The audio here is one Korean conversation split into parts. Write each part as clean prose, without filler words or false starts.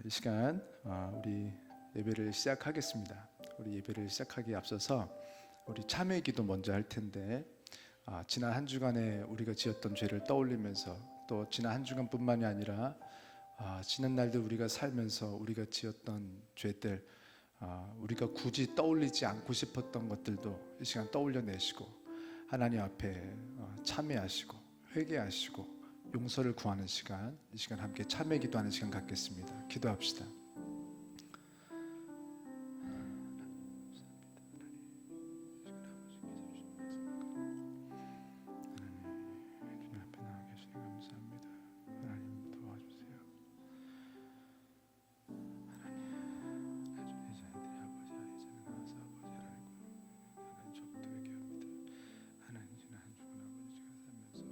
이 시간 우리 예배를 시작하겠습니다. 우리 예배를 시작하기에 앞서서 우리 참회 기도 먼저 할 텐데, 지난 한 주간에 우리가 지었던 죄를 떠올리면서, 또 지난 한 주간뿐만이 아니라 지난 날들 우리가 살면서 우리가 지었던 죄들, 우리가 굳이 떠올리지 않고 싶었던 것들도 이 시간 떠올려내시고 하나님 앞에 참회하시고 회개하시고 용서를 구하는 시간, 이 시간 함께 참회 기도하는 시간 갖겠습니다. 기도합시다. 주님 앞에 나와 계시니 감사합니다. 하나님 도와주세요. 하나님, 나중에 자녀들이 아버지야 이제는 나와서 아버지를 알고 하나님 저부터 회개합니다. 하나님 지난 한 주간 아버지 제가 살면서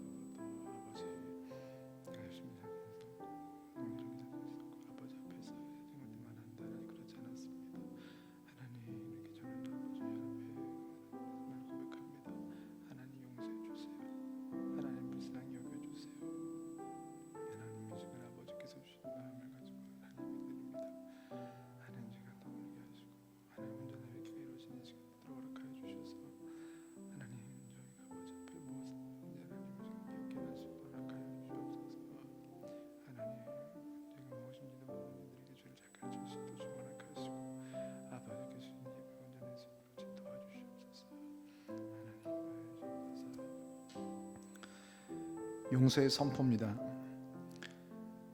또 아버지 열심히 살면서 이렇게 살면서 아버지 앞에서 해준 것들만 한다. 하나님 그렇지 않았습니다. 하나님 이렇게 저는 아버지 앞에 정말 고백합니다. 하나님 용서해 주세요. 하나님 불쌍히 여겨주세요. 하나님 이 시간 아버지께서 주신 마음을 가지고 하나님께 드립니다. 하나님 제가 떠올리게 하시고 하나님 온전한 회개가 이루어지는 시간 허락하여 주셔서 하나님 저희가 아버지 앞에 무엇을 하나님 지금 기억해 하시고 허락하여 주옵소서. 하나님 제가 무엇인지도 모르는 이들에게 죄를 자각해 주시고 허락하시고 아버지께서 주신 예배 온전한 삶으로 도와주시옵소서. 하나님 주옵소서. 용서의 선포입니다.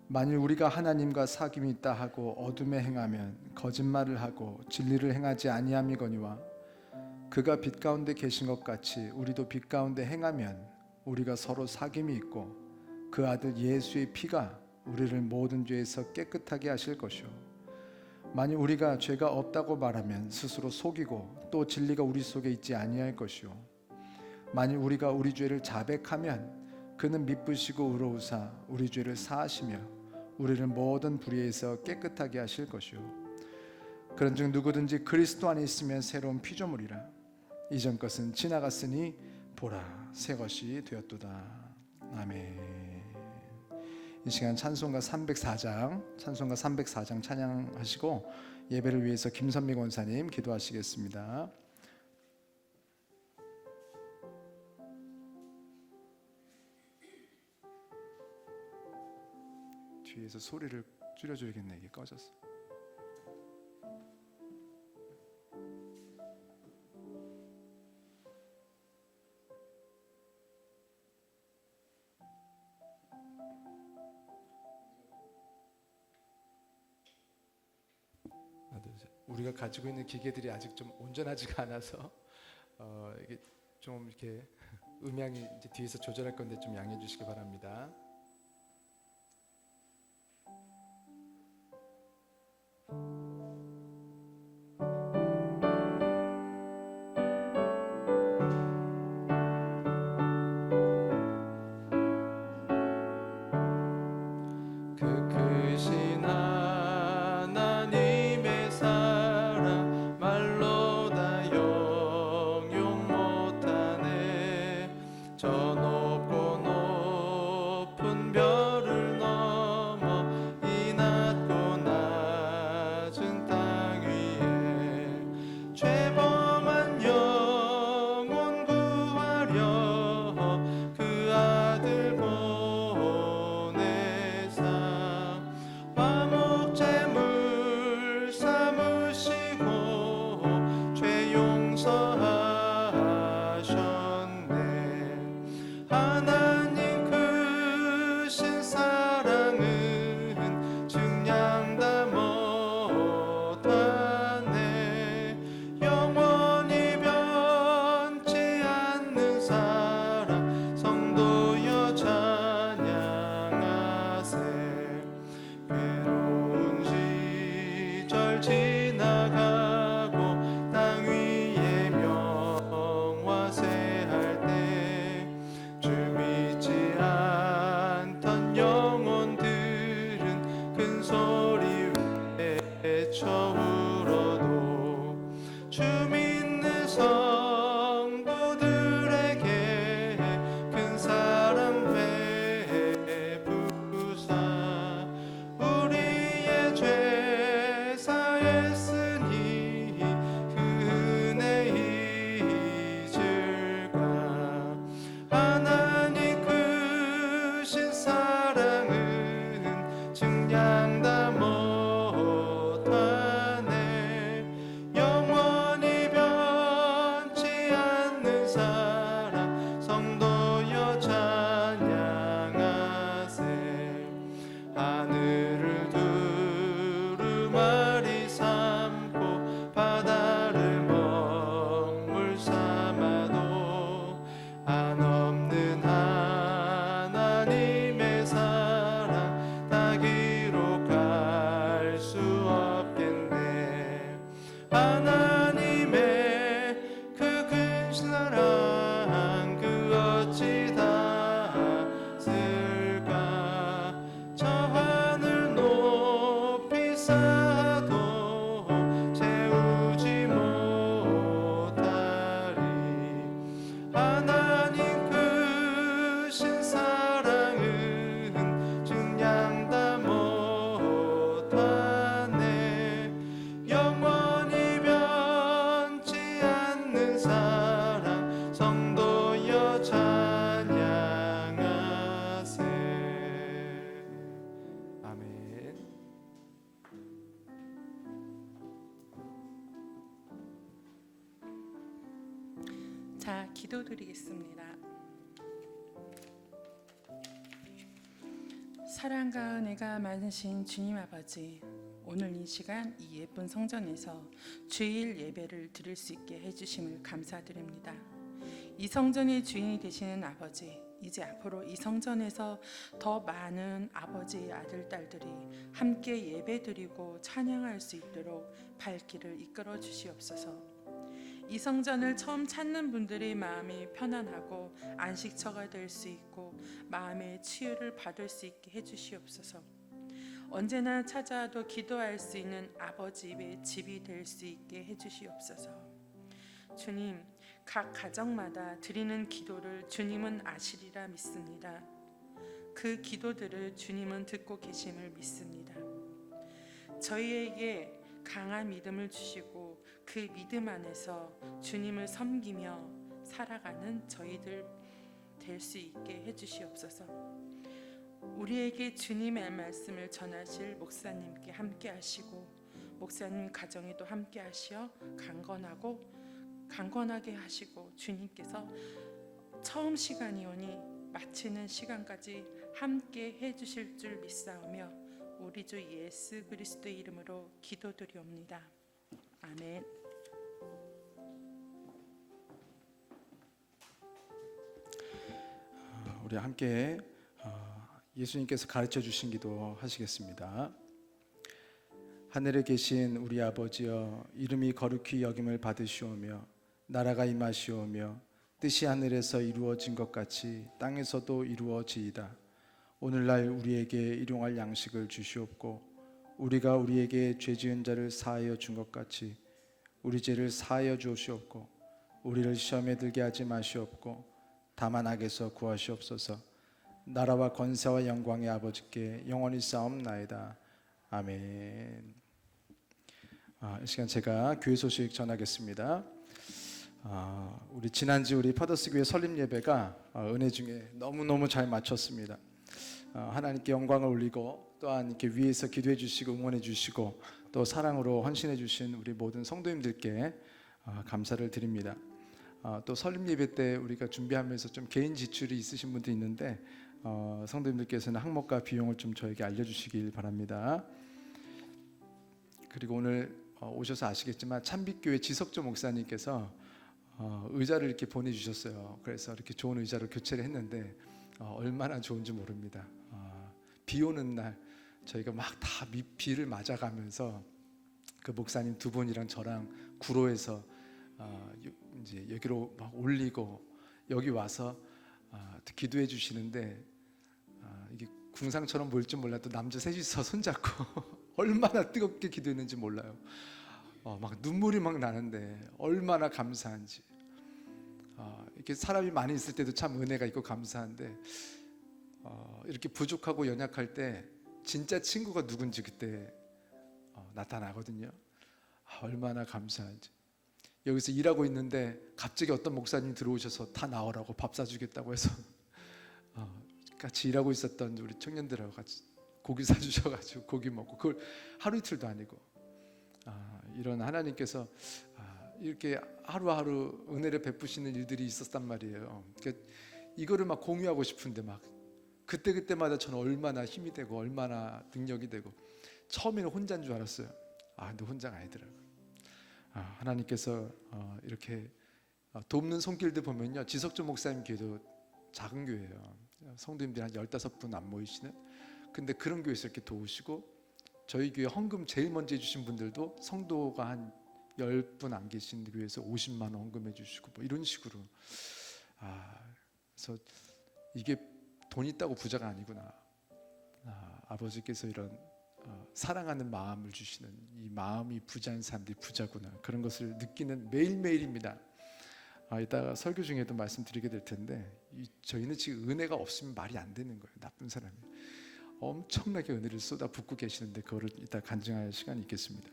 만일 우리가 하나님과 사귐이 있다 하고 어둠에 행하면 거짓말을 하고 진리를 행하지 아니함이거니와 그가 빛 가운데 계신 것 같이 우리도 빛 가운데 행하면 우리가 서로 사귐이 있고 그 아들 예수의 피가 우리를 모든 죄에서 깨끗하게 하실 것이요 만일 우리가 죄가 없다고 말하면 스스로 속이고 또 진리가 우리 속에 있지 아니할 것이요 만일 우리가 우리 죄를 자백하면 그는 미쁘시고 의로우사 우리 죄를 사하시며 우리를 모든 불의에서 깨끗하게 하실 것이요 그런즉 누구든지 그리스도 안에 있으면 새로운 피조물이라 이전 것은 지나갔으니 보라 새 것이 되었도다. 아멘. 이 시간 찬송가 304장 찬양하시고 예배를 위해서 김선미 권사님 기도하시겠습니다. 뒤에서 소리를 줄여줘야겠네. 이게 꺼졌어. 우리가 가지고 있는 기계들이 아직 좀 온전하지가 않아서 이게 좀 이렇게 음향이 이제 뒤에서 조절할 건데 좀 양해해 주시기 바랍니다. 우리의 죄 기도드리겠습니다. 사랑과 은혜가 많으신 주님 아버지, 오늘 이 시간 이 예쁜 성전에서 주일 예배를 드릴 수 있게 해주심을 감사드립니다. 이 성전의 주인이 되시는 아버지, 이제 앞으로 이 성전에서 더 많은 아버지의 아들, 딸들이 함께 예배드리고 찬양할 수 있도록 발길을 이끌어 주시옵소서. 이 성전을 처음 찾는 분들의 마음이 편안하고 안식처가 될 수 있고 마음의 치유를 받을 수 있게 해주시옵소서. 언제나 찾아와도 기도할 수 있는 아버지의 집이 될 수 있게 해주시옵소서. 주님, 각 가정마다 드리는 기도를 주님은 아시리라 믿습니다. 그 기도들을 주님은 듣고 계심을 믿습니다. 저희에게 강한 믿음을 주시고 그 믿음 안에서 주님을 섬기며 살아가는 저희들 될 수 있게 해주시옵소서. 우리에게 주님의 말씀을 전하실 목사님께 함께 하시고 목사님 가정에도 함께 하시어 강건하게 하시고 주님께서 처음 시간이 오니 마치는 시간까지 함께 해주실 줄 믿사오며 우리 주 예수 그리스도의 이름으로 기도드리옵니다. 아멘. 우리 함께 예수님께서 가르쳐 주신 기도 하시겠습니다. 하늘에 계신 우리 아버지여, 이름이 거룩히 여김을 받으시오며 나라가 임하시오며 뜻이 하늘에서 이루어진 것 같이 땅에서도 이루어지이다. 오늘날 우리에게 일용할 양식을 주시옵고 우리가 우리에게 죄 지은 자를 사하여 준 것 같이 우리 죄를 사하여 주시옵고 우리를 시험에 들게 하지 마시옵고 다만 악에서 구하시옵소서. 나라와 권세와 영광의 아버지께 영원히 싸움나이다. 아멘. 이 시간 제가 교회 소식 전하겠습니다. 우리 지난주 우리 파더스 교회 설립 예배가 은혜 중에 너무너무 잘 마쳤습니다. 하나님께 영광을 올리고 또한 이렇게 위에서 기도해 주시고 응원해 주시고 또 사랑으로 헌신해 주신 우리 모든 성도님들께 감사를 드립니다. 또 설립 예배 때 우리가 준비하면서 좀 개인 지출이 있으신 분도 있는데 성도님들께서는 항목과 비용을 좀 저에게 알려주시길 바랍니다. 그리고 오늘 오셔서 아시겠지만 참빛교회 지석조 목사님께서 의자를 이렇게 보내주셨어요. 그래서 이렇게 좋은 의자로 교체를 했는데 얼마나 좋은지 모릅니다. 비 오는 날 저희가 막 다 비를 맞아가면서 그 목사님 두 분이랑 저랑 구로에서 이제 여기로 막 올리고 여기 와서 기도해 주시는데 이게 궁상처럼 보일 줄 몰라도 남자 셋이서 손잡고 얼마나 뜨겁게 기도했는지 몰라요. 막 눈물이 막 나는데 얼마나 감사한지. 이렇게 사람이 많이 있을 때도 참 은혜가 있고 감사한데 이렇게 부족하고 연약할 때 진짜 친구가 누군지 그때 나타나거든요. 얼마나 감사한지. 여기서 일하고 있는데 갑자기 어떤 목사님 들어오셔서 다 나오라고 밥 사주겠다고 해서 같이 일하고 있었던 우리 청년들하고 같이 고기 사주셔가지고 고기 먹고 그걸 하루 이틀도 아니고 이런 하나님께서 이렇게 하루하루 은혜를 베푸시는 일들이 있었단 말이에요. 그러니까 이거를 막 공유하고 싶은데 막 그때마다 저는 얼마나 힘이 되고 얼마나 능력이 되고 처음에는 혼자인 줄 알았어요. 근데 혼자가 아니더라고요. 하나님께서 이렇게 돕는 손길들 보면요, 지석조 목사님 교회도 작은 교회예요. 성도님들이 한 15분 안 모이시는. 근데 그런 교회에서 이렇게 도우시고 저희 교회 헌금 제일 먼저 해주신 분들도 성도가 한 10분 안 계신 교회에서 50만 원 헌금해 주시고 뭐 이런 식으로. 그래서 이게 돈 있다고 부자가 아니구나. 아버지께서 이런 사랑하는 마음을 주시는 이 마음이 부자인 사람들이 부자구나, 그런 것을 느끼는 매일매일입니다. 이따가 설교 중에도 말씀드리게 될 텐데 저희는 지금 은혜가 없으면 말이 안 되는 거예요. 나쁜 사람이 엄청나게 은혜를 쏟아붓고 계시는데 그거를 이따 간증할 시간이 있겠습니다.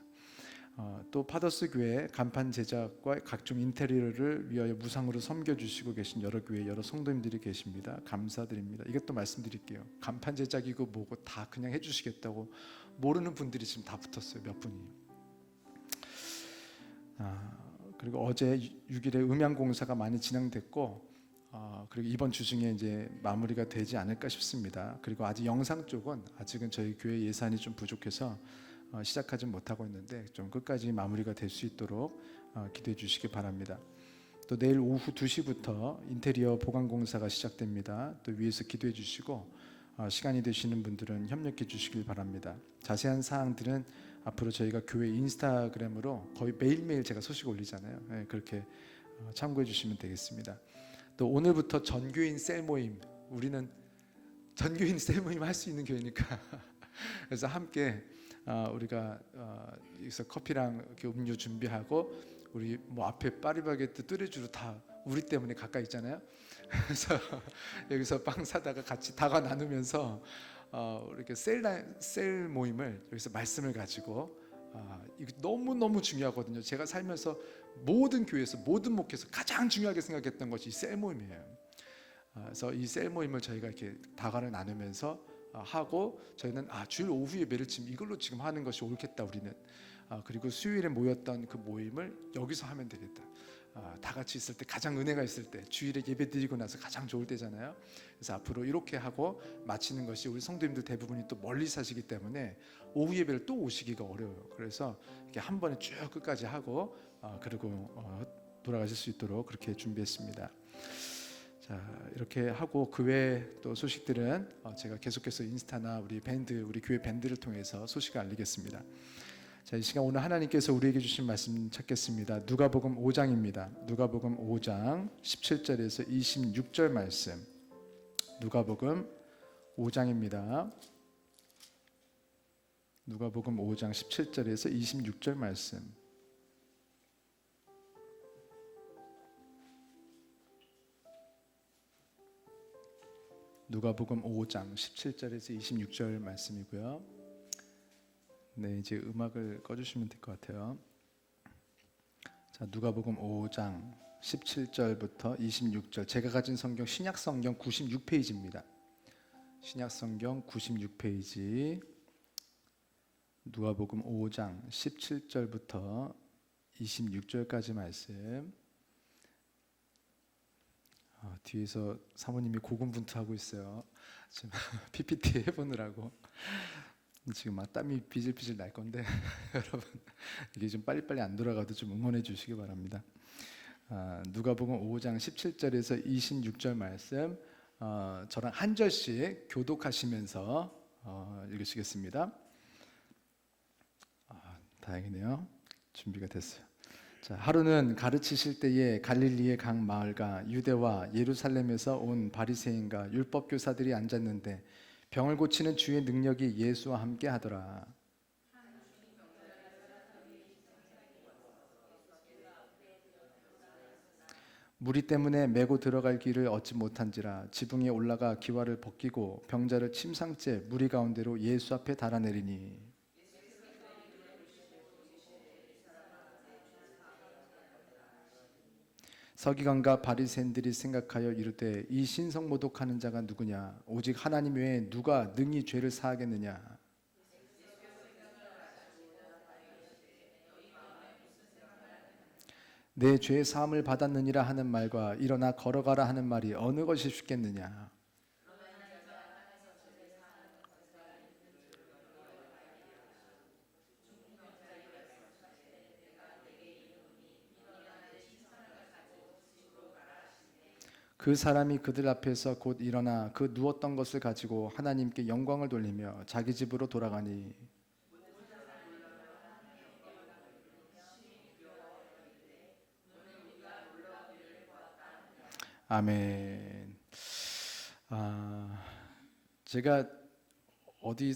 또 파더스 교회 간판 제작과 각종 인테리어를 위하여 무상으로 섬겨주시고 계신 여러 교회 여러 성도님들이 계십니다. 감사드립니다. 이것도 말씀드릴게요. 간판 제작이고 뭐고 다 그냥 해주시겠다고 모르는 분들이 지금 다 붙었어요. 몇 분이. 그리고 어제 6일에 음향 공사가 많이 진행됐고 그리고 이번 주 중에 이제 마무리가 되지 않을까 싶습니다. 그리고 아직 영상 쪽은 아직은 저희 교회 예산이 좀 부족해서 시작하지 못하고 있는데 좀 끝까지 마무리가 될 수 있도록 기도해 주시기 바랍니다. 또 내일 오후 2시부터 인테리어 보강 공사가 시작됩니다. 또 위에서 기도해 주시고 시간이 되시는 분들은 협력해 주시길 바랍니다. 자세한 사항들은 앞으로 저희가 교회 인스타그램으로 거의 매일매일 제가 소식 올리잖아요. 네, 그렇게 참고해 주시면 되겠습니다. 또 오늘부터 전교인 셀 모임, 우리는 전교인 셀 모임 할 수 있는 교회니까 그래서 함께 우리가 여기서 커피랑 이렇게 음료 준비하고 우리 뭐 앞에 파리바게뜨 뚜레쥬르 다 우리 때문에 가까이 있잖아요. 그래서 여기서 빵 사다가 같이 다과 나누면서 이렇게 셀 모임을 여기서 말씀을 가지고 이거 너무 중요하거든요. 제가 살면서 모든 교회에서 모든 목회에서 가장 중요하게 생각했던 것이 이 셀 모임이에요. 그래서 이 셀 모임을 저희가 이렇게 다과를 나누면서 하고 저희는 주일 오후 예배를 지금 이걸로 지금 하는 것이 옳겠다 우리는. 그리고 수요일에 모였던 그 모임을 여기서 하면 되겠다. 다 같이 있을 때 가장 은혜가 있을 때 주일에 예배 드리고 나서 가장 좋을 때잖아요. 그래서 앞으로 이렇게 하고 마치는 것이 우리 성도님들 대부분이 또 멀리 사시기 때문에 오후 예배를 또 오시기가 어려워요. 그래서 이렇게 한 번에 쭉 끝까지 하고 그리고 돌아가실 수 있도록 그렇게 준비했습니다. 자, 이렇게 하고 그 외에 또 소식들은 제가 계속해서 인스타나 우리 교회 밴드를 통해서 소식을 알리겠습니다. 자, 이 시간 오늘 하나님께서 우리에게 주신 말씀 찾겠습니다. 누가복음 5장입니다. 누가복음 5장 17절에서 26절 말씀. 누가복음 5장입니다. 누가복음 5장 17절에서 26절 말씀. 누가복음 5장 17절에서 26절 말씀이고요. 네, 이제 음악을 꺼주시면 될 것 같아요. 자, 누가복음 5장 17절부터 26절. 제가 가진 성경 신약성경 96페이지입니다. 신약성경 96페이지. 누가복음 5장 17절부터 26절까지 말씀. 뒤에서 사모님이 고군분투하고 있어요. 지금 PPT 해보느라고. 지금 막 땀이 비질비질 날 건데 여러분 이게 좀 빨리빨리 안 돌아가도 좀 응원해 주시기 바랍니다. 누가복음 5장 17절에서 26절 말씀 저랑 한 절씩 교독하시면서 읽으시겠습니다. 다행이네요. 준비가 됐어요. 자, 하루는 가르치실 때에 갈릴리의 각 마을과 유대와 예루살렘에서 온 바리새인과 율법 교사들이 앉았는데 병을 고치는 주의 능력이 예수와 함께 하더라. 무리 때문에 메고 들어갈 길을 얻지 못한지라 지붕에 올라가 기와를 벗기고 병자를 침상째 무리 가운데로 예수 앞에 달아내리니 서기관과 바리새인들이 생각하여 이르되 이 신성 모독하는 자가 누구냐 오직 하나님 외에 누가 능히 죄를 사하겠느냐. 내 죄 사함을 받았느니라 하는 말과 일어나 걸어가라 하는 말이 어느 것이 쉽겠느냐. 그 사람이 그들 앞에서 곧 일어나 그 누웠던 것을 가지고 하나님께 영광을 돌리며 자기 집으로 돌아가니 아멘. 제가 어디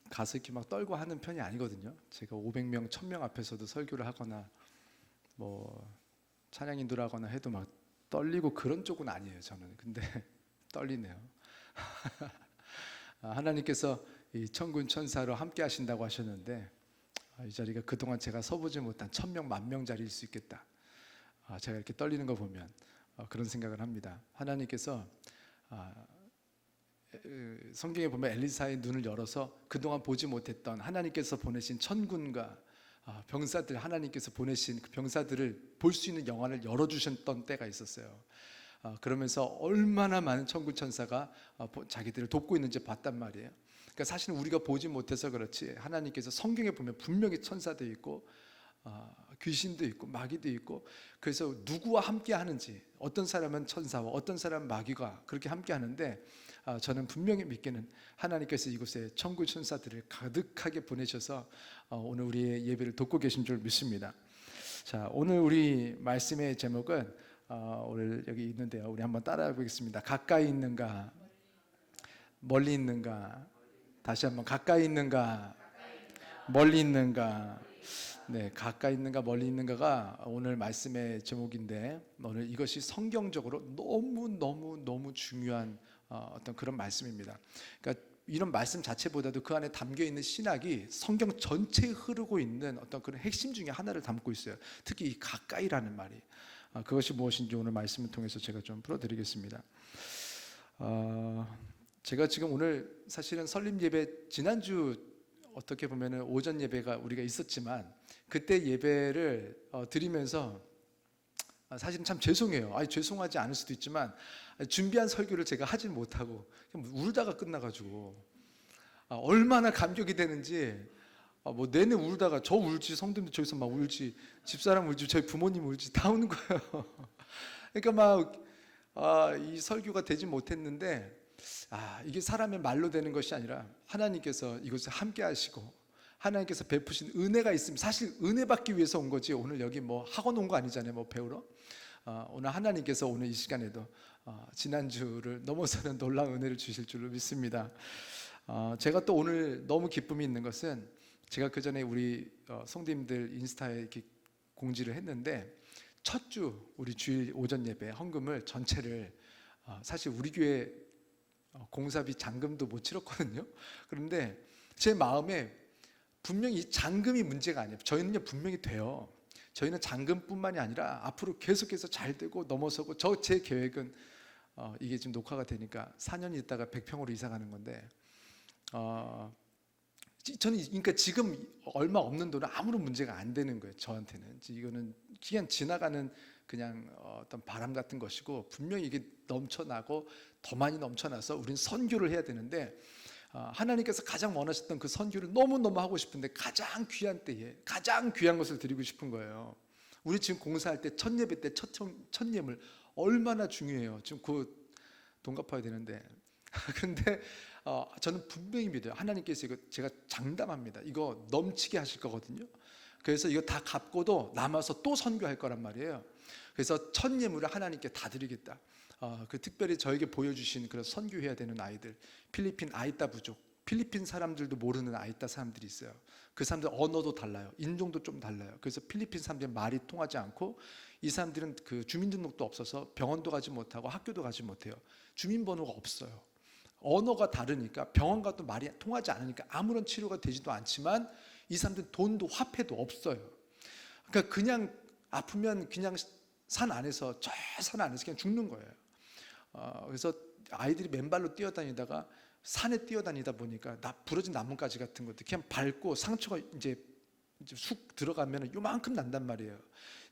가서 이렇게 막 떨고 하는 편이 아니거든요. 제가 500명, 1000명 앞에서도 설교를 하거나 뭐 찬양 인도를 하거나 해도 막 떨리고 그런 쪽은 아니에요, 저는. 근데 떨리네요. 하나님께서 이 천군 천사로 함께 하신다고 하셨는데 이 자리가 그동안 제가 서보지 못한 1000명, 10,000명 자리일 수 있겠다. 제가 이렇게 떨리는 거 보면 그런 생각을 합니다. 하나님께서 성경에 보면 엘리사의 눈을 열어서 그동안 보지 못했던 하나님께서 보내신 천군과 병사들, 하나님께서 보내신 그 병사들을 볼 수 있는 영안을 열어주셨던 때가 있었어요. 그러면서 얼마나 많은 천군 천사가 자기들을 돕고 있는지 봤단 말이에요. 그러니까 사실은 우리가 보지 못해서 그렇지 하나님께서 성경에 보면 분명히 천사도 있고 귀신도 있고 마귀도 있고, 그래서 누구와 함께 하는지, 어떤 사람은 천사와 어떤 사람은 마귀가 그렇게 함께 하는데, 저는 분명히 믿기는 하나님께서 이곳에 천군 천사들을 가득하게 보내셔서 오늘 우리의 예배를 돕고 계신 줄 믿습니다. 자, 오늘 우리 말씀의 제목은 오늘 여기 있는데요, 우리 한번 따라해 보겠습니다. 가까이 있는가 멀리 있는가. 다시 한번, 가까이 있는가 멀리 있는가. 네, 가까이 있는가 멀리 있는가가 오늘 말씀의 제목인데, 오늘 이것이 성경적으로 너무 중요한 어떤 그런 말씀입니다. 그러니까 이런 말씀 자체보다도 그 안에 담겨 있는 신학이 성경 전체에 흐르고 있는 어떤 그런 핵심 중에 하나를 담고 있어요. 특히 이 가까이라는 말이, 그것이 무엇인지 오늘 말씀을 통해서 제가 좀 풀어드리겠습니다. 제가 지금 오늘 사실은 설립 예배, 지난주 어떻게 보면은 오전 예배가 우리가 있었지만 그때 예배를 드리면서 사실은 참 죄송해요. 죄송하지 않을 수도 있지만 준비한 설교를 제가 하진 못하고 그냥 울다가 끝나가지고 얼마나 감격이 되는지, 뭐 내내 울다가 저 울지, 성도님들 저기서 막 울지, 집사람 울지, 저희 부모님 울지, 다 우는 거예요. 그러니까 막 이 설교가 되지 못했는데, 이게 사람의 말로 되는 것이 아니라 하나님께서 이곳에 함께 하시고 하나님께서 베푸신 은혜가 있으면, 사실 은혜 받기 위해서 온 거지 오늘 여기 뭐 학원 온 거 아니잖아요, 뭐 배우러. 오늘 하나님께서 오늘 이 시간에도 지난주를 넘어서는 놀라운 은혜를 주실 줄로 믿습니다. 제가 또 오늘 너무 기쁨이 있는 것은, 제가 그 전에 우리 성도님들 인스타에 이렇게 공지를 했는데, 첫 주 우리 주일 오전 예배 헌금을 전체를, 사실 우리 교회 공사비 잔금도 못 치렀거든요. 그런데 제 마음에 분명히 이 잔금이 문제가 아니에요. 저희는요 분명히 돼요. 저희는 잔금뿐만이 아니라 앞으로 계속해서 잘 되고 넘어서고, 제 계획은 이게 지금 녹화가 되니까 4년 있다가 100평으로 이사 가는 건데, 저는 그러니까 지금 얼마 없는 돈은 아무런 문제가 안 되는 거예요. 저한테는 이거는 그냥 지나가는 그냥 어떤 바람 같은 것이고, 분명히 이게 넘쳐나고 더 많이 넘쳐나서 우리는 선교를 해야 되는데, 하나님께서 가장 원하셨던 그 선교를 너무너무 하고 싶은데 가장 귀한 때에 가장 귀한 것을 드리고 싶은 거예요. 우리 지금 공사할 때 첫 예배 때 첫 예물 얼마나 중요해요. 지금 그 돈 갚아야 되는데 근데 저는 분명히 믿어요. 하나님께서 이거, 제가 장담합니다, 이거 넘치게 하실 거거든요. 그래서 이거 다 갚고도 남아서 또 선교할 거란 말이에요. 그래서 첫 예물을 하나님께 다 드리겠다. 그 특별히 저에게 보여주신 그런 선교해야 되는 아이들, 필리핀 아이따 부족, 필리핀 사람들도 모르는 아이따 사람들이 있어요. 그 사람들 언어도 달라요, 인종도 좀 달라요. 그래서 필리핀 사람들이 말이 통하지 않고, 이 사람들은 그 주민등록도 없어서 병원도 가지 못하고 학교도 가지 못해요. 주민번호가 없어요. 언어가 다르니까, 병원 가도 말이 통하지 않으니까 아무런 치료가 되지도 않지만, 이 사람들은 돈도 화폐도 없어요. 그러니까 그냥 아프면 그냥 산 안에서, 저 산 안에서 그냥 죽는 거예요. 그래서 아이들이 맨발로 뛰어다니다가 산에 뛰어다니다 보니까 부러진 나뭇가지 같은 것도 그냥 밟고 상처가 이제 쑥 들어가면 요만큼 난단 말이에요.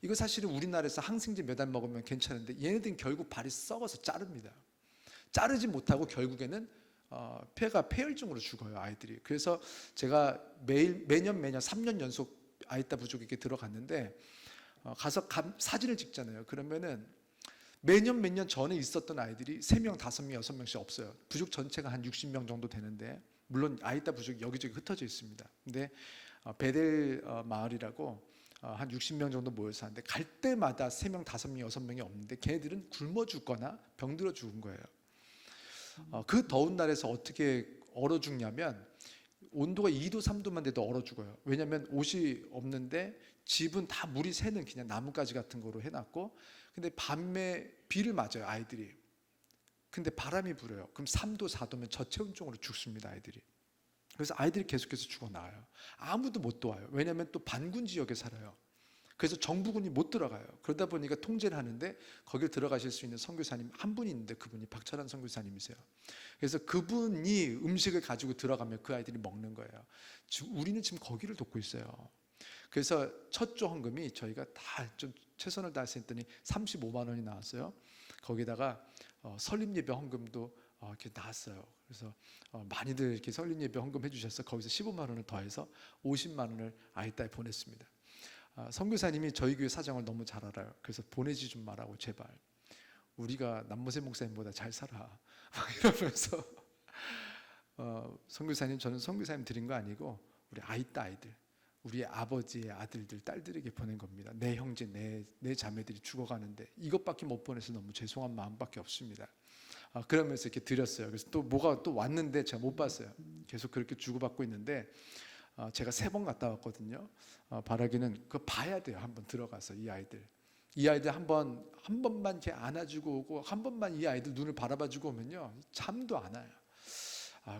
이거 사실은 우리나라에서 항생제 몇 알 먹으면 괜찮은데, 얘네들은 결국 발이 썩어서 자릅니다. 자르지 못하고 결국에는 폐혈증으로 죽어요, 아이들이. 그래서 제가 매년 3년 연속 아이따 부족에게 들어갔는데, 가서 사진을 찍잖아요. 그러면은 매년 전에 있었던 아이들이 3명, 5명, 6명씩 없어요. 부족 전체가 한 60명 정도 되는데, 물론 아이따 부족이 여기저기 흩어져 있습니다. 근데 베델 마을이라고 한 60명 정도 모여서 하는데, 갈 때마다 3명, 5명, 6명이 없는데 걔네들은 굶어 죽거나 병들어 죽은 거예요. 그 더운 날에서 어떻게 얼어 죽냐면, 온도가 2도 3도만 돼도 얼어 죽어요. 왜냐하면 옷이 없는데 집은 다 물이 새는 그냥 나뭇가지 같은 거로 해놨고, 근데 밤에 비를 맞아요, 아이들이. 근데 바람이 불어요. 그럼 3도 4도면 저체온증으로 죽습니다, 아이들이. 그래서 아이들이 계속해서 죽어나와요. 아무도 못 도와요. 왜냐하면 또 반군 지역에 살아요. 그래서 정부군이 못 들어가요. 그러다 보니까 통제를 하는데, 거길 들어가실 수 있는 선교사님 한 분이 있는데, 그분이 박철환 선교사님이세요. 그래서 그분이 음식을 가지고 들어가면 그 아이들이 먹는 거예요. 우리는 지금 거기를 돕고 있어요. 그래서 첫 주 헌금이 저희가 다 좀 최선을 다해서 했더니 35만 원이 나왔어요. 거기다가 설립 예배 헌금도 이렇게 나왔어요. 그래서 많이들 이렇게 설립 예배 헌금 해주셔서 거기서 15만 원을 더해서 50만 원을 아이따에 보냈습니다. 선교사님이 저희 교회 사정을 너무 잘 알아요. 그래서 보내지 좀 말라고 제발. 우리가 남모세 목사님보다 잘 살아. 막 이러면서 선교사님, 저는 선교사님 드린 거 아니고 우리 아이따 아이들, 우리 아버지의 아들들, 딸들에게 보낸 겁니다. 내 형제, 내 자매들이 죽어가는데 이것밖에 못 보내서 너무 죄송한 마음밖에 없습니다. 그러면서 이렇게 드렸어요. 그래서 또 뭐가 또 왔는데 제가 못 봤어요. 계속 그렇게 주고받고 있는데 제가 3번 갔다 왔거든요. 바라기는 그거 봐야 돼요. 한번 들어가서 이 아이들 한 번만 이렇게 안아주고 오고 한 번만 이 아이들 눈을 바라봐주고 오면요 잠도 안 와요.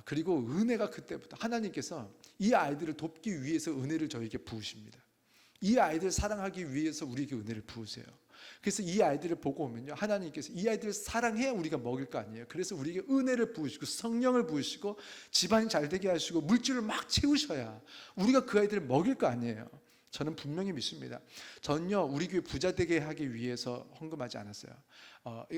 그리고 은혜가 그때부터 하나님께서 이 아이들을 돕기 위해서 은혜를 저에게 부으십니다. 이 아이들을 사랑하기 위해서 우리에게 은혜를 부으세요. 그래서 이 아이들을 보고 오면요 하나님께서 이 아이들을 사랑해야 우리가 먹을 거 아니에요. 그래서 우리에게 은혜를 부으시고 성령을 부으시고 집안이 잘 되게 하시고 물질을 막 채우셔야 우리가 그 아이들을 먹일 거 아니에요. 저는 분명히 믿습니다. 전혀 우리 교회 부자 되게 하기 위해서 헌금하지 않았어요.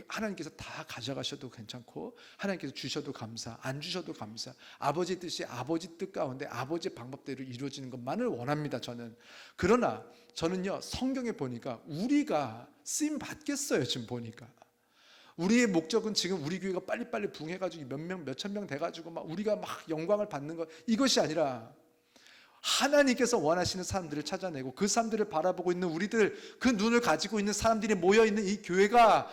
하나님께서 다 가져가셔도 괜찮고 하나님께서 주셔도 감사, 안 주셔도 감사. 아버지의 뜻이 아버지 뜻 가운데 아버지의 방법대로 이루어지는 것만을 원합니다. 저는. 그러나 저는요 성경에 보니까 우리가 쓰임 받겠어요. 지금 보니까 우리의 목적은 지금 우리 교회가 빨리빨리 붕해가지고 몇 명, 몇천 명 돼가지고 막 우리가 막 영광을 받는 것, 이것이 아니라 하나님께서 원하시는 사람들을 찾아내고 그 사람들을 바라보고 있는 우리들, 그 눈을 가지고 있는 사람들이 모여있는 이 교회가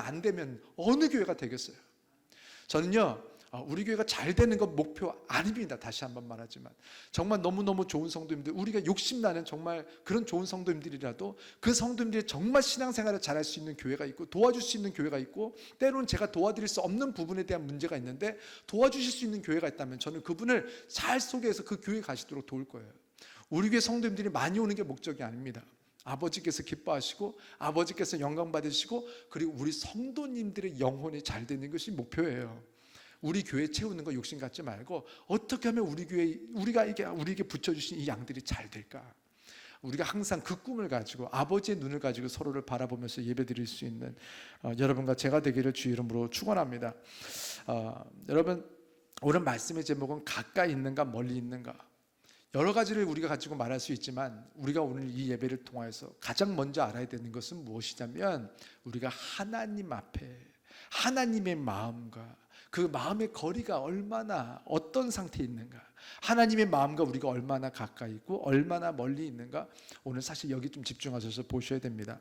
안 되면 어느 교회가 되겠어요? 저는요 우리 교회가 잘 되는 건 목표 아닙니다. 다시 한번 말하지만 정말 너무너무 좋은 성도님들, 우리가 욕심나는 정말 그런 좋은 성도님들이라도 그 성도님들이 정말 신앙생활을 잘할 수 있는 교회가 있고 도와줄 수 있는 교회가 있고, 때로는 제가 도와드릴 수 없는 부분에 대한 문제가 있는데 도와주실 수 있는 교회가 있다면 저는 그분을 잘 소개해서 그 교회에 가시도록 도울 거예요. 우리 교회 성도님들이 많이 오는 게 목적이 아닙니다. 아버지께서 기뻐하시고 아버지께서 영광 받으시고 그리고 우리 성도님들의 영혼이 잘 되는 것이 목표예요. 우리 교회 채우는 거 욕심 갖지 말고 어떻게 하면 우리 교회, 우리에게 붙여주신 이 양들이 잘 될까? 우리가 항상 그 꿈을 가지고 아버지의 눈을 가지고 서로를 바라보면서 예배드릴 수 있는 여러분과 제가 되기를 주 이름으로 축원합니다. 여러분, 오늘 말씀의 제목은 가까이 있는가 멀리 있는가, 여러 가지를 우리가 가지고 말할 수 있지만 우리가 오늘 이 예배를 통해서 가장 먼저 알아야 되는 것은 무엇이냐면 우리가 하나님 앞에 하나님의 마음과 그 마음의 거리가 얼마나 어떤 상태에 있는가, 하나님의 마음과 우리가 얼마나 가까이 있고 얼마나 멀리 있는가, 오늘 사실 여기 좀 집중하셔서 보셔야 됩니다.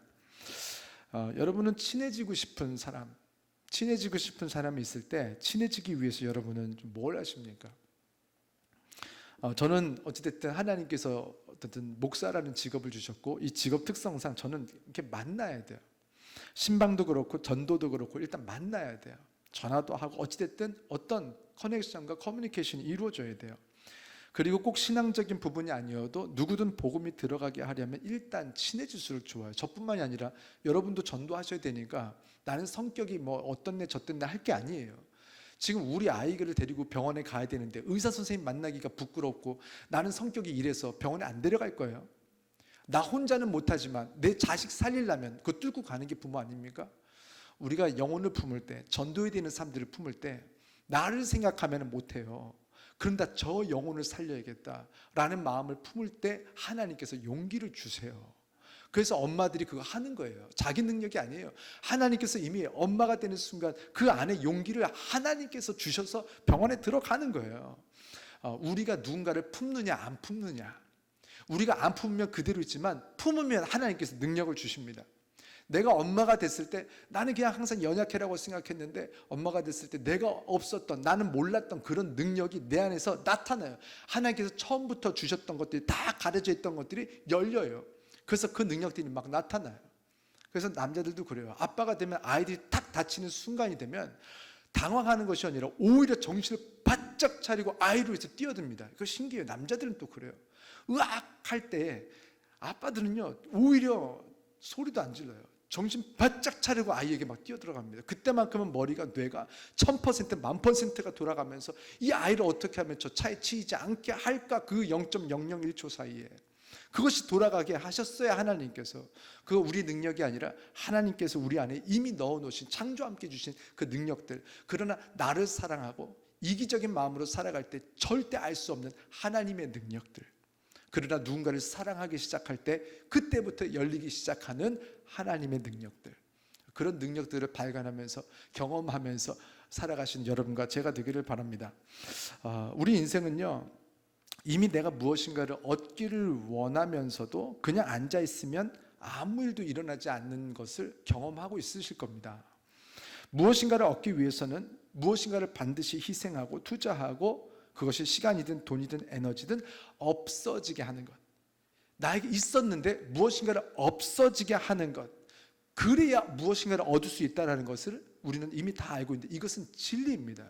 여러분은 친해지고 싶은 사람이 있을 때 친해지기 위해서 여러분은 뭘 하십니까? 저는 어찌됐든 하나님께서 어쨌든 목사라는 직업을 주셨고 이 직업 특성상 저는 이렇게 만나야 돼요. 신방도 그렇고 전도도 그렇고 일단 만나야 돼요. 전화도 하고 어찌됐든 어떤 커넥션과 커뮤니케이션이 이루어져야 돼요. 그리고 꼭 신앙적인 부분이 아니어도 누구든 복음이 들어가게 하려면 일단 친해질수록 좋아요. 저뿐만이 아니라 여러분도 전도하셔야 되니까 나는 성격이 뭐 어떤 애 저떤 애 할 게 아니에요. 지금 우리 아이를 데리고 병원에 가야 되는데 의사 선생님 만나기가 부끄럽고 나는 성격이 이래서 병원에 안 데려갈 거예요. 나 혼자는 못하지만 내 자식 살리려면 그거 뚫고 가는 게 부모 아닙니까? 우리가 영혼을 품을 때, 전도해야 되는 사람들을 품을 때 나를 생각하면 못해요. 그런다 저 영혼을 살려야겠다라는 마음을 품을 때 하나님께서 용기를 주세요. 그래서 엄마들이 그거 하는 거예요. 자기 능력이 아니에요. 하나님께서 이미 엄마가 되는 순간 그 안에 용기를 하나님께서 주셔서 병원에 들어가는 거예요. 우리가 누군가를 품느냐 안 품느냐, 우리가 안 품으면 그대로 있지만 품으면 하나님께서 능력을 주십니다. 내가 엄마가 됐을 때 나는 그냥 항상 연약해라고 생각했는데 엄마가 됐을 때 내가 없었던, 나는 몰랐던 그런 능력이 내 안에서 나타나요. 하나님께서 처음부터 주셨던 것들이 다 가려져 있던 것들이 열려요. 그래서 그 능력들이 막 나타나요. 그래서 남자들도 그래요. 아빠가 되면 아이들이 탁 다치는 순간이 되면 당황하는 것이 아니라 오히려 정신을 바짝 차리고 아이를 위해서 뛰어듭니다. 그거 신기해요. 남자들은 또 그래요. 으악 할 때 아빠들은요 오히려 소리도 안 질러요. 정신 바짝 차리고 아이에게 막 뛰어들어갑니다. 그때만큼은 머리가, 뇌가 1000%, 10,000%가 돌아가면서 이 아이를 어떻게 하면 저 차에 치이지 않게 할까, 그 0.001초 사이에 그것이 돌아가게 하셨어야 하나님께서. 그거 우리 능력이 아니라 하나님께서 우리 안에 이미 넣어놓으신, 창조와 함께 주신 그 능력들. 그러나 나를 사랑하고 이기적인 마음으로 살아갈 때 절대 알 수 없는 하나님의 능력들. 그러나 누군가를 사랑하기 시작할 때 그때부터 열리기 시작하는 하나님의 능력들. 그런 능력들을 발견하면서 경험하면서 살아가신 여러분과 제가 되기를 바랍니다. 우리 인생은요, 이미 내가 무엇인가를 얻기를 원하면서도 그냥 앉아있으면 아무 일도 일어나지 않는 것을 경험하고 있으실 겁니다. 무엇인가를 얻기 위해서는 무엇인가를 반드시 희생하고 투자하고, 그것이 시간이든 돈이든 에너지든 없어지게 하는 것, 나에게 있었는데 무엇인가를 없어지게 하는 것, 그래야 무엇인가를 얻을 수 있다는 것을 우리는 이미 다 알고 있는데, 이것은 진리입니다.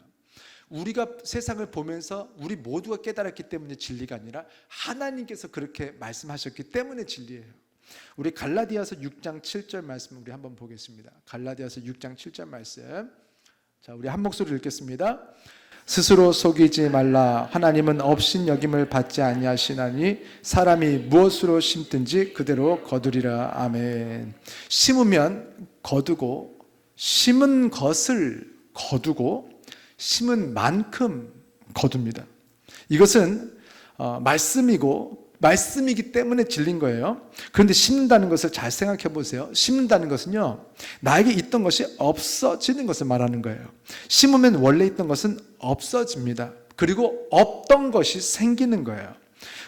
우리가 세상을 보면서 우리 모두가 깨달았기 때문에 진리가 아니라 하나님께서 그렇게 말씀하셨기 때문에 진리예요. 우리 갈라디아서 6장 7절 말씀 우리 한번 보겠습니다. 갈라디아서 6장 7절 말씀. 자, 우리 한 목소리 읽겠습니다. 스스로 속이지 말라. 하나님은 업신여김을 받지 아니하시나니 사람이 무엇으로 심든지 그대로 거두리라. 아멘. 심으면 거두고, 심은 것을 거두고, 심은 만큼 거둡니다. 이것은 말씀이기 때문에 진리인 거예요. 그런데 심는다는 것을 잘 생각해 보세요. 심는다는 것은요, 나에게 있던 것이 없어지는 것을 말하는 거예요. 심으면 원래 있던 것은 없어집니다. 그리고 없던 것이 생기는 거예요.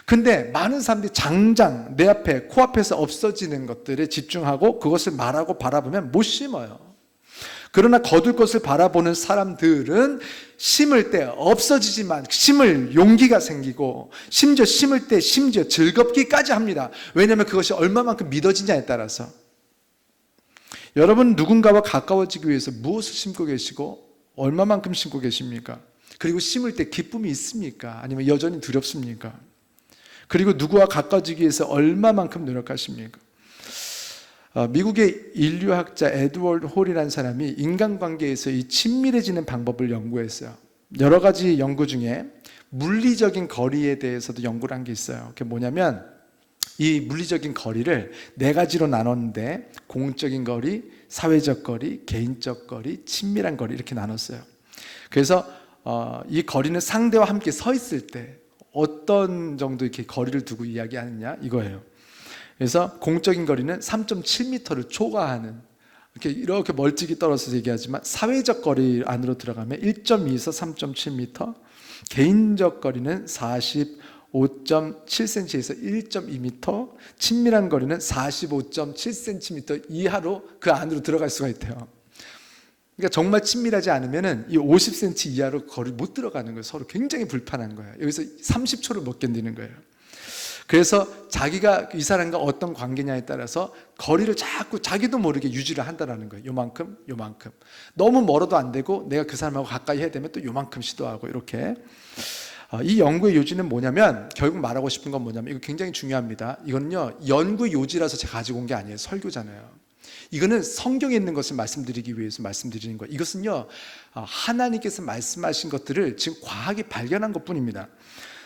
근데 많은 사람들이 당장 내 앞에, 코앞에서 없어지는 것들에 집중하고 그것을 말하고 바라보면 못 심어요. 그러나 거둘 것을 바라보는 사람들은 심을 때 없어지지만 심을 용기가 생기고, 심지어 심을 때 심지어 즐겁기까지 합니다. 왜냐하면 그것이 얼마만큼 믿어지냐에 따라서. 여러분, 누군가와 가까워지기 위해서 무엇을 심고 계시고 얼마만큼 심고 계십니까? 그리고 심을 때 기쁨이 있습니까? 아니면 여전히 두렵습니까? 그리고 누구와 가까워지기 위해서 얼마만큼 노력하십니까? 미국의 인류학자 에드워드 홀이라는 사람이 인간관계에서 이 친밀해지는 방법을 연구했어요. 여러 가지 연구 중에 물리적인 거리에 대해서도 연구를 한 게 있어요. 그게 뭐냐면, 이 물리적인 거리를 네 가지로 나눴는데, 공적인 거리, 사회적 거리, 개인적 거리, 친밀한 거리, 이렇게 나눴어요. 그래서 이 거리는 상대와 함께 서 있을 때 어떤 정도 이렇게 거리를 두고 이야기하느냐, 이거예요. 그래서 공적인 거리는 3.7m를 초과하는, 이렇게 멀찍이 떨어져서 얘기하지만, 사회적 거리 안으로 들어가면 1.2에서 3.7m, 개인적 거리는 45.7cm에서 1.2m, 친밀한 거리는 45.7cm 이하로 그 안으로 들어갈 수가 있대요. 그러니까 정말 친밀하지 않으면 이 50cm 이하로 거리 못 들어가는 거예요. 서로 굉장히 불편한 거예요. 여기서 30초를 못 견디는 거예요. 그래서 자기가 이 사람과 어떤 관계냐에 따라서 거리를 자꾸 자기도 모르게 유지를 한다는 거예요. 요만큼, 요만큼. 너무 멀어도 안 되고, 내가 그 사람하고 가까이 해야 되면 또 요만큼 시도하고, 이렇게. 이 연구의 요지는 뭐냐면, 결국 말하고 싶은 건 뭐냐면, 이거 굉장히 중요합니다. 이건요, 연구의 요지라서 제가 가지고 온 게 아니에요. 설교잖아요. 이거는 성경에 있는 것을 말씀드리기 위해서 말씀드리는 거예요. 이것은요, 하나님께서 말씀하신 것들을 지금 과학이 발견한 것뿐입니다.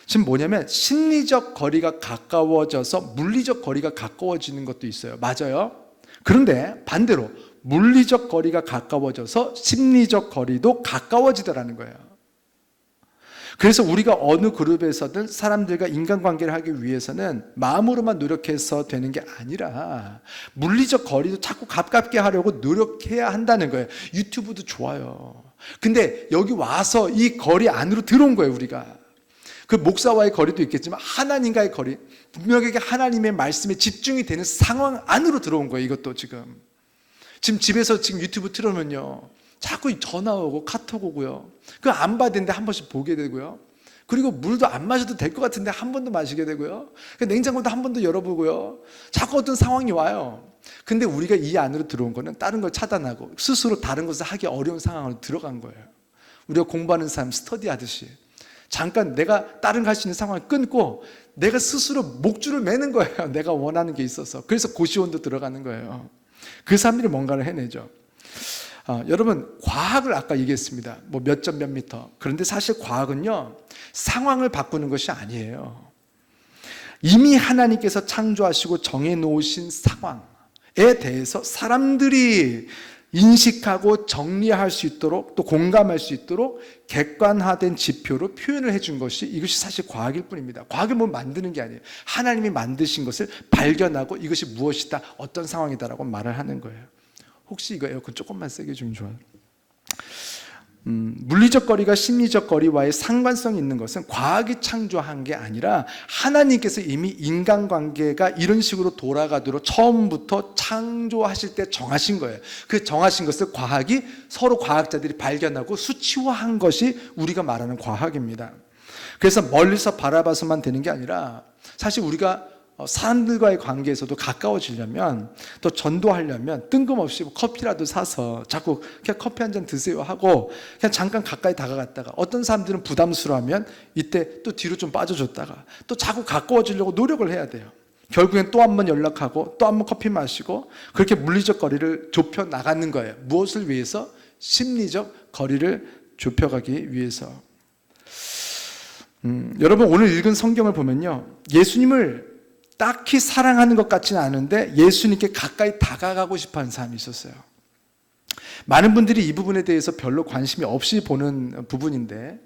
지금 뭐냐면, 심리적 거리가 가까워져서 물리적 거리가 가까워지는 것도 있어요. 맞아요. 그런데 반대로 물리적 거리가 가까워져서 심리적 거리도 가까워지더라는 거예요. 그래서 우리가 어느 그룹에서든 사람들과 인간관계를 하기 위해서는 마음으로만 노력해서 되는 게 아니라 물리적 거리도 자꾸 가깝게 하려고 노력해야 한다는 거예요. 유튜브도 좋아요. 근데 여기 와서 이 거리 안으로 들어온 거예요, 우리가. 그 목사와의 거리도 있겠지만 하나님과의 거리, 분명하게 하나님의 말씀에 집중이 되는 상황 안으로 들어온 거예요. 이것도 지금 집에서 지금 유튜브 틀어놓으면요, 자꾸 전화 오고 카톡 오고요. 그거 안 받는데 한 번씩 보게 되고요. 그리고 물도 안 마셔도 될 것 같은데 한 번 더 마시게 되고요. 냉장고도 한 번 더 열어보고요. 자꾸 어떤 상황이 와요. 근데 우리가 이 안으로 들어온 거는 다른 걸 차단하고 스스로 다른 것을 하기 어려운 상황으로 들어간 거예요. 우리가 공부하는 사람 스터디 하듯이 잠깐 내가 다른 거 할 수 있는 상황을 끊고 내가 스스로 목줄을 매는 거예요. 내가 원하는 게 있어서. 그래서 고시원도 들어가는 거예요. 그 사람들이 뭔가를 해내죠. 여러분, 과학을 아까 얘기했습니다. 뭐 몇 점 몇 미터. 그런데 사실 과학은요, 상황을 바꾸는 것이 아니에요. 이미 하나님께서 창조하시고 정해놓으신 상황에 대해서 사람들이 인식하고 정리할 수 있도록 또 공감할 수 있도록 객관화된 지표로 표현을 해준 것이 이것이 사실 과학일 뿐입니다. 과학을 뭐 만드는 게 아니에요. 하나님이 만드신 것을 발견하고 이것이 무엇이다, 어떤 상황이다라고 말을 하는 거예요. 혹시 이거 에어컨 조금만 세게 주면 좋아요. 물리적 거리가 심리적 거리와의 상관성이 있는 것은 과학이 창조한 게 아니라 하나님께서 이미 인간관계가 이런 식으로 돌아가도록 처음부터 창조하실 때 정하신 거예요. 그 정하신 것을 과학이 서로 과학자들이 발견하고 수치화한 것이 우리가 말하는 과학입니다. 그래서 멀리서 바라봐서만 되는 게 아니라 사실 우리가 사람들과의 관계에서도 가까워지려면 또 전도하려면 뜬금없이 커피라도 사서 자꾸 그냥 커피 한 잔 드세요 하고 그냥 잠깐 가까이 다가갔다가 어떤 사람들은 부담스러워하면 이때 또 뒤로 좀 빠져줬다가 또 자꾸 가까워지려고 노력을 해야 돼요. 결국엔 또 한 번 연락하고 또 한 번 커피 마시고 그렇게 물리적 거리를 좁혀 나가는 거예요. 무엇을 위해서? 심리적 거리를 좁혀가기 위해서. 여러분 오늘 읽은 성경을 보면요, 예수님을 딱히 사랑하는 것 같지는 않은데 예수님께 가까이 다가가고 싶어하는 사람이 있었어요. 많은 분들이 이 부분에 대해서 별로 관심이 없이 보는 부분인데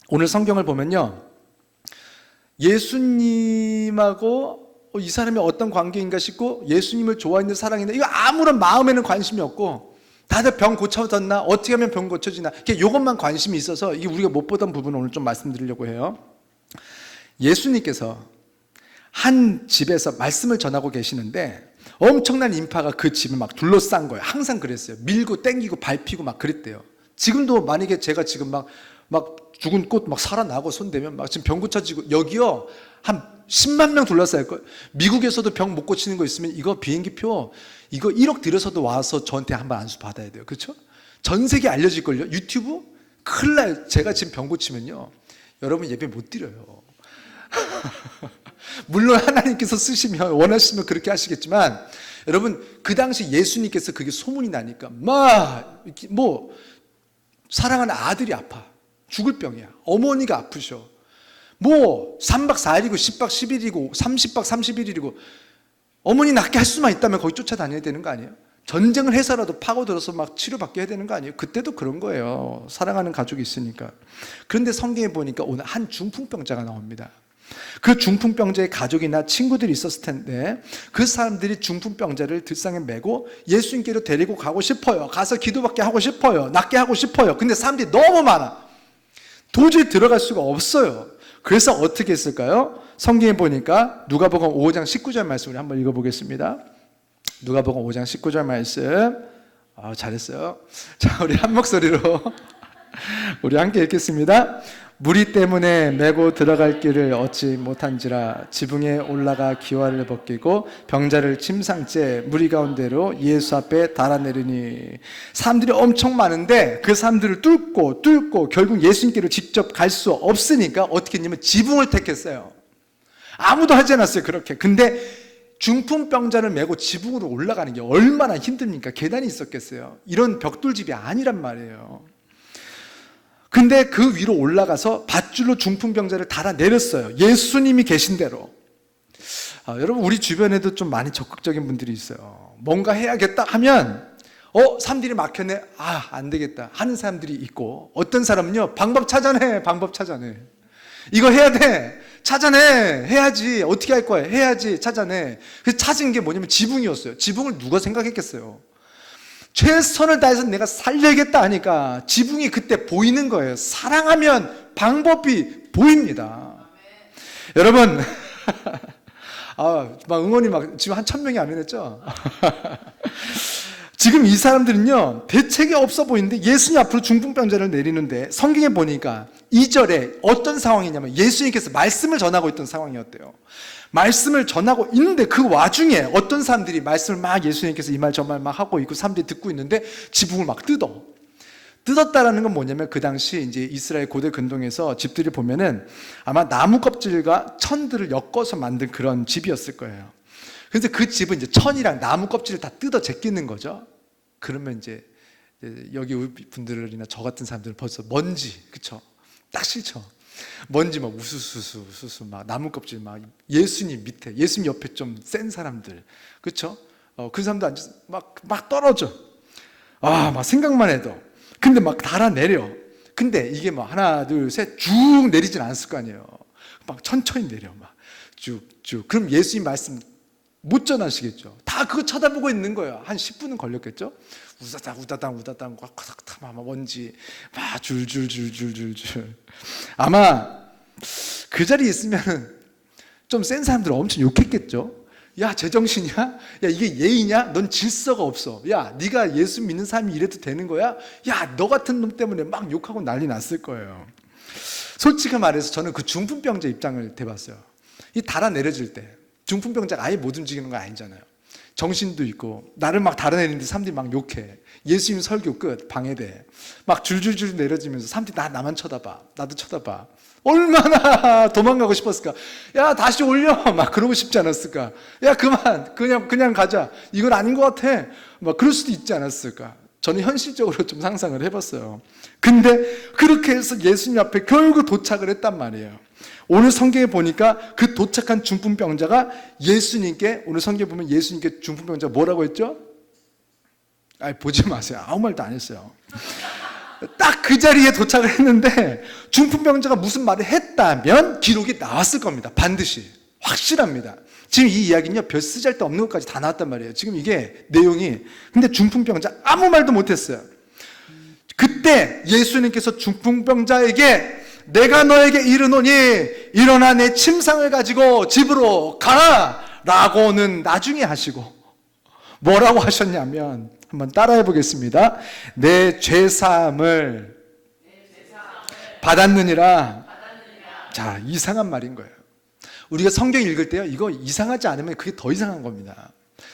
오늘 성경을 보면요, 예수님하고 이 사람이 어떤 관계인가 싶고 예수님을 좋아하는 사랑인데 이거 아무런 마음에는 관심이 없고 다들 병 고쳐졌나? 어떻게 하면 병 고쳐지나? 이것만 관심이 있어서 이게 우리가 못 보던 부분을 오늘 좀 말씀드리려고 해요. 예수님께서 한 집에서 말씀을 전하고 계시는데 엄청난 인파가 그 집을 막 둘러싼 거예요. 항상 그랬어요. 밀고 땡기고 밟히고 막 그랬대요. 지금도 만약에 제가 지금 막 죽은 꽃 막 살아나고 손대면 막 지금 병 고쳐지고 여기요 한 10만 명 둘러싸일 거예요. 미국에서도 병 못 고치는 거 있으면 이거 비행기표 이거 1억 들여서도 와서 저한테 한번 안수 받아야 돼요. 그렇죠? 전 세계 알려질걸요. 유튜브? 큰일 나요. 제가 지금 병 고치면요 여러분 예배 못 드려요. 물론 하나님께서 쓰시면 원하시면 그렇게 하시겠지만 여러분 그 당시 예수님께서 그게 소문이 나니까 뭐 사랑하는 아들이 아파 죽을 병이야. 어머니가 아프셔. 뭐 3박 4일이고 10박 10일이고 30박 31일이고 어머니 낫게 할 수만 있다면 거기 쫓아다녀야 되는 거 아니에요? 전쟁을 해서라도 파고들어서 막 치료받게 해야 되는 거 아니에요? 그때도 그런 거예요. 사랑하는 가족이 있으니까. 그런데 성경에 보니까 오늘 한 중풍병자가 나옵니다. 그 중풍병자의 가족이나 친구들이 있었을 텐데 그 사람들이 중풍병자를 들상에 메고 예수님께로 데리고 가고 싶어요. 가서 기도받게 하고 싶어요. 낫게 하고 싶어요. 근데 사람들이 너무 많아. 도저히 들어갈 수가 없어요. 그래서 어떻게 했을까요? 성경에 보니까 누가복음 5장 19절 말씀을 한번 읽어보겠습니다. 누가복음 5장 19절 말씀. 잘했어요. 자, 우리 한 목소리로 우리 함께 읽겠습니다. 무리 때문에 메고 들어갈 길을 얻지 못한지라 지붕에 올라가 기와를 벗기고 병자를 침상째 무리 가운데로 예수 앞에 달아내리니. 사람들이 엄청 많은데 그 사람들을 뚫고 결국 예수님께로 직접 갈 수 없으니까 어떻게 했냐면 지붕을 택했어요. 아무도 하지 않았어요. 그렇게. 근데 중풍병자를 메고 지붕으로 올라가는 게 얼마나 힘듭니까? 계단이 있었겠어요. 이런 벽돌집이 아니란 말이에요. 근데 그 위로 올라가서 밧줄로 중풍병자를 달아내렸어요. 예수님이 계신 대로. 여러분 우리 주변에도 좀 많이 적극적인 분들이 있어요. 뭔가 해야겠다 하면 사람들이 막혀내. 안 되겠다 하는 사람들이 있고 어떤 사람은요 방법 찾아내. 이거 해야 돼. 찾아내. 해야지. 어떻게 할 거야. 해야지. 찾아내. 그래서 찾은 게 뭐냐면 지붕이었어요. 지붕을 누가 생각했겠어요. 최선을 다해서 내가 살려야겠다 하니까 지붕이 그때 보이는 거예요. 사랑하면 방법이 보입니다. 여러분 막 응원이 지금 한 1000명이 안 해냈죠? 지금 이 사람들은요 대책이 없어 보이는데 예수님 앞으로 중풍병자를 내리는데 성경에 보니까 2절에 어떤 상황이냐면 예수님께서 말씀을 전하고 있던 상황이었대요. 말씀을 전하고 있는데 그 와중에 어떤 사람들이 말씀을 막 예수님께서 이 말 저 말 막 하고 있고 사람들이 듣고 있는데 지붕을 막 뜯었다라는 건 뭐냐면 그 당시 이제 이스라엘 고대 근동에서 집들이 보면은 아마 나무 껍질과 천들을 엮어서 만든 그런 집이었을 거예요. 그래서 그 집은 이제 천이랑 나무 껍질을 다 뜯어 제끼는 거죠. 그러면 이제 여기 분들이나 저 같은 사람들은 벌써 먼지, 그쵸? 딱 싫죠. 먼지 막 우수수수 막 나무 껍질 막 예수님 밑에, 예수님 옆에 좀 센 사람들, 그렇죠? 그 사람도 앉아서 막 떨어져. 막 생각만 해도. 근데 막 달아내려. 근데 이게 막 하나 둘 셋 쭉 내리진 않았을 거 아니에요. 막 천천히 내려 막 쭉쭉. 그럼 예수님 말씀 못 전하시겠죠. 다 그거 쳐다보고 있는 거예요. 한 10분은 걸렸겠죠. 우다당 막 먼지 막 줄줄줄줄줄줄. 아마 그 자리에 있으면은 좀 센 사람들은 엄청 욕했겠죠. 야, 제정신이야? 야, 이게 예의냐? 넌 질서가 없어. 야, 네가 예수 믿는 사람이 이래도 되는 거야? 야, 너 같은 놈 때문에 막 욕하고 난리 났을 거예요. 솔직히 말해서 저는 그 중풍병자 입장을 대봤어요. 이 달아내려질 때 중풍병자가 아예 못 움직이는 거 아니잖아요. 정신도 있고 나를 막 달아내리는데 사람들이 막 욕해. 예수님 설교 끝, 방해돼. 막 줄줄줄 내려지면서 사람들이 나만 쳐다봐. 나도 쳐다봐. 얼마나 도망가고 싶었을까. 야, 다시 올려. 막 그러고 싶지 않았을까. 야, 그냥 가자. 이건 아닌 것 같아. 막 그럴 수도 있지 않았을까. 저는 현실적으로 좀 상상을 해봤어요. 근데 그렇게 해서 예수님 앞에 결국 도착을 했단 말이에요. 오늘 성경에 보니까 그 도착한 중풍병자가 예수님께, 오늘 성경에 보면 예수님께 중풍병자가 뭐라고 했죠? 보지 마세요. 아무 말도 안 했어요. 딱 그 자리에 도착을 했는데 중풍병자가 무슨 말을 했다면 기록이 나왔을 겁니다. 반드시. 확실합니다. 지금 이 이야기는요, 별 쓰잘데 없는 것까지 다 나왔단 말이에요. 지금 이게 내용이. 근데 중풍병자 아무 말도 못했어요. 그때 예수님께서 중풍병자에게 내가 너에게 이르노니 일어나 내 침상을 가지고 집으로 가라 라고는 나중에 하시고 뭐라고 하셨냐면, 한번 따라해 보겠습니다. 내 죄사함을 받았느니라. 자, 이상한 말인 거예요. 우리가 성경 읽을 때요, 이거 이상하지 않으면 그게 더 이상한 겁니다.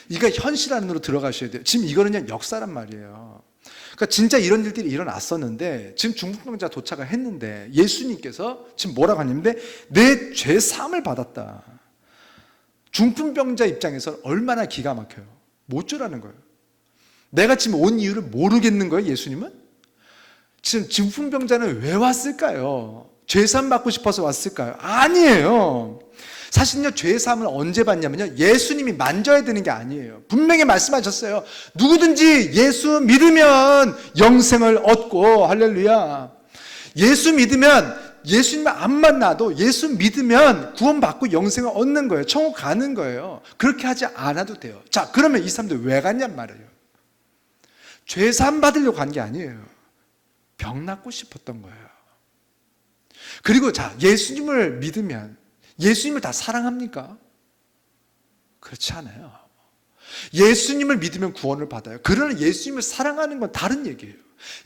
이거 현실 안으로 들어가셔야 돼요. 지금 이거는 그냥 역사란 말이에요. 그러니까 진짜 이런 일들이 일어났었는데 지금 중풍병자 도착을 했는데 예수님께서 지금 뭐라고 하냐면 내 죄사함을 받았다. 중풍병자 입장에서 얼마나 기가 막혀요. 못 주라는 거예요. 내가 지금 온 이유를 모르겠는 거예요, 예수님은? 지금 중풍병자는 왜 왔을까요? 죄사함 받고 싶어서 왔을까요? 아니에요. 사실은요, 죄사함을 언제 받냐면요, 예수님이 만져야 되는 게 아니에요. 분명히 말씀하셨어요. 누구든지 예수 믿으면 영생을 얻고, 할렐루야. 예수 믿으면, 예수님 안 만나도 예수 믿으면 구원받고 영생을 얻는 거예요. 천국 가는 거예요. 그렇게 하지 않아도 돼요. 자, 그러면 이 사람들 왜 갔냔 말이에요. 죄사함 받으려고 간 게 아니에요. 병 낫고 싶었던 거예요. 그리고 자, 예수님을 믿으면 예수님을 다 사랑합니까? 그렇지 않아요. 예수님을 믿으면 구원을 받아요. 그러나 예수님을 사랑하는 건 다른 얘기예요.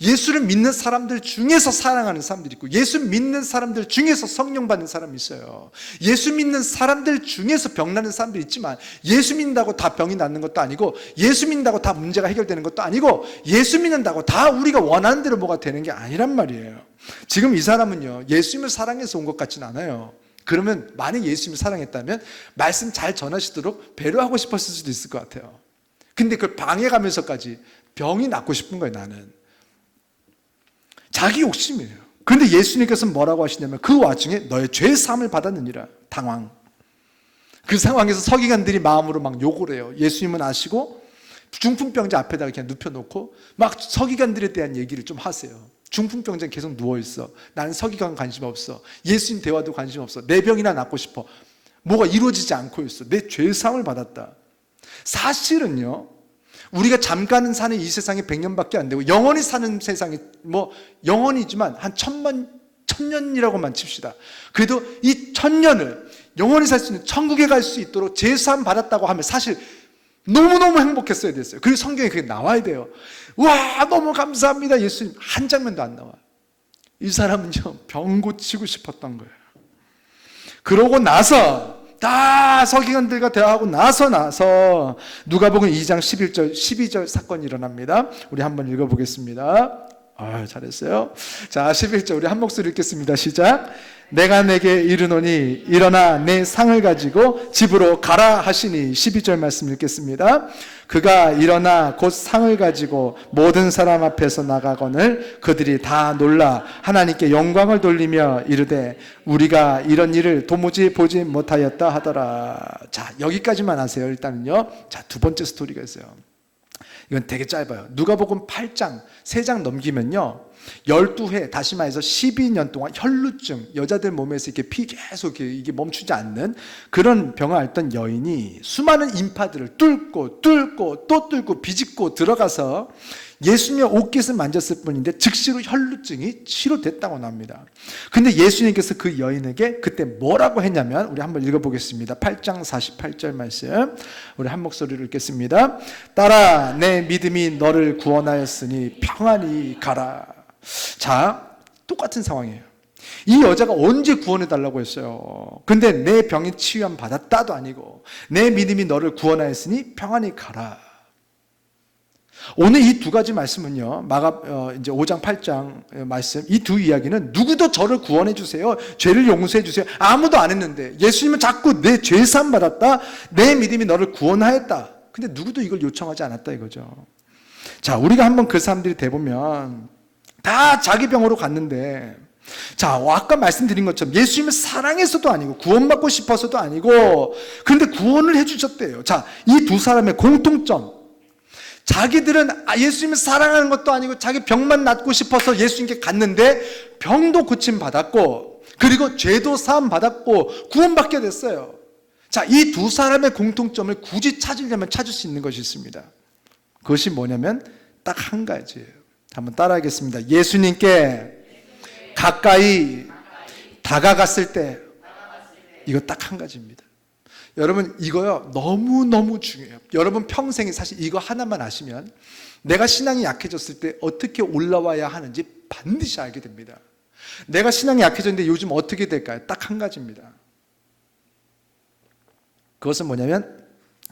예수를 믿는 사람들 중에서 사랑하는 사람들이 있고, 예수 믿는 사람들 중에서 성령 받는 사람이 있어요. 예수 믿는 사람들 중에서 병 나는 사람들이 있지만, 예수 믿는다고 다 병이 낫는 것도 아니고, 예수 믿는다고 다 문제가 해결되는 것도 아니고, 예수 믿는다고 다 우리가 원하는 대로 뭐가 되는 게 아니란 말이에요. 지금 이 사람은요, 예수님을 사랑해서 온 것 같진 않아요. 그러면 만약 예수님을 사랑했다면 말씀 잘 전하시도록 배려하고 싶었을 수도 있을 것 같아요. 근데 그걸 방해가면서까지 병이 낫고 싶은 거예요, 나는. 자기 욕심이에요. 그런데 예수님께서 뭐라고 하시냐면 그 와중에 너의 죄 사함을 받았느니라. 당황. 그 상황에서 서기관들이 마음으로 막 욕을 해요. 예수님은 아시고 중풍병자 앞에다가 그냥 눕혀놓고 막 서기관들에 대한 얘기를 좀 하세요. 중풍병자는 계속 누워있어. 나는 서기관 관심 없어. 예수님 대화도 관심 없어. 내 병이나 낫고 싶어. 뭐가 이루어지지 않고 있어. 내 죄 사함을 받았다. 사실은요, 우리가 잠깐 사는 이 세상에 100년밖에 안 되고 영원히 사는 세상이 뭐 영원이지만 한 1000년이라고만 칩시다. 그래도 이 1000년을 영원히 살 수 있는 천국에 갈 수 있도록 제사함 받았다고 하면 사실 너무너무 행복했어야 됐어요. 그리고 성경에 그게 나와야 돼요. 와, 너무 감사합니다. 예수님 한 장면도 안 나와요. 이 사람은요, 병 고치고 싶었던 거예요. 그러고 나서 다 서기관들과 대화하고 나서 누가복음 2장 11절 12절 사건이 일어납니다. 우리 한번 읽어보겠습니다. 잘했어요. 자, 11절 우리 한 목소리 읽겠습니다. 시작. 내가 내게 이르노니 일어나 내 상을 가지고 집으로 가라 하시니. 12절 말씀 읽겠습니다. 그가 일어나 곧 상을 가지고 모든 사람 앞에서 나가거늘 그들이 다 놀라 하나님께 영광을 돌리며 이르되 우리가 이런 일을 도무지 보지 못하였다 하더라. 자, 여기까지만 하세요. 일단은요. 자, 두 번째 스토리가 있어요. 이건 되게 짧아요. 누가복음 8장 3장 넘기면요 12회, 다시 말해서 12년 동안 혈루증, 여자들 몸에서 이렇게 피 계속 이게 멈추지 않는 그런 병을 앓던 여인이 수많은 인파들을 뚫고 또 뚫고 비집고 들어가서 예수님의 옷깃을 만졌을 뿐인데 즉시로 혈루증이 치료됐다고 나옵니다. 근데 예수님께서 그 여인에게 그때 뭐라고 했냐면, 우리 한번 읽어보겠습니다. 8장 48절 말씀 우리 한 목소리로 읽겠습니다. 따라 내 믿음이 너를 구원하였으니 평안히 가라. 자, 똑같은 상황이에요. 이 여자가 언제 구원해달라고 했어요? 근데 내 병이 치유함 받았다도 아니고 내 믿음이 너를 구원하였으니 평안히 가라. 오늘 이 두 가지 말씀은요, 이제 5장 8장 말씀, 이 두 이야기는 누구도 저를 구원해 주세요, 죄를 용서해 주세요, 아무도 안 했는데 예수님은 자꾸 내 죄 사함 받았다, 내 믿음이 너를 구원하였다. 근데 누구도 이걸 요청하지 않았다 이거죠. 자, 우리가 한번 그 사람들이 돼보면 다 자기 병으로 갔는데, 자, 아까 말씀드린 것처럼 예수님을 사랑해서도 아니고 구원받고 싶어서도 아니고, 그런데 구원을 해주셨대요. 자, 이 두 사람의 공통점, 자기들은 예수님을 사랑하는 것도 아니고 자기 병만 낫고 싶어서 예수님께 갔는데 병도 고침 받았고 그리고 죄도 사함 받았고 구원받게 됐어요. 자, 이 두 사람의 공통점을 굳이 찾으려면 찾을 수 있는 것이 있습니다. 그것이 뭐냐면 딱 한 가지예요. 한번 따라하겠습니다. 예수님께 가까이 다가갔을 때, 이거 딱 한 가지입니다. 여러분, 이거요 너무너무 중요해요. 여러분 평생에 사실 이거 하나만 아시면 내가 신앙이 약해졌을 때 어떻게 올라와야 하는지 반드시 알게 됩니다. 내가 신앙이 약해졌는데 요즘 어떻게 될까요? 딱 한 가지입니다. 그것은 뭐냐면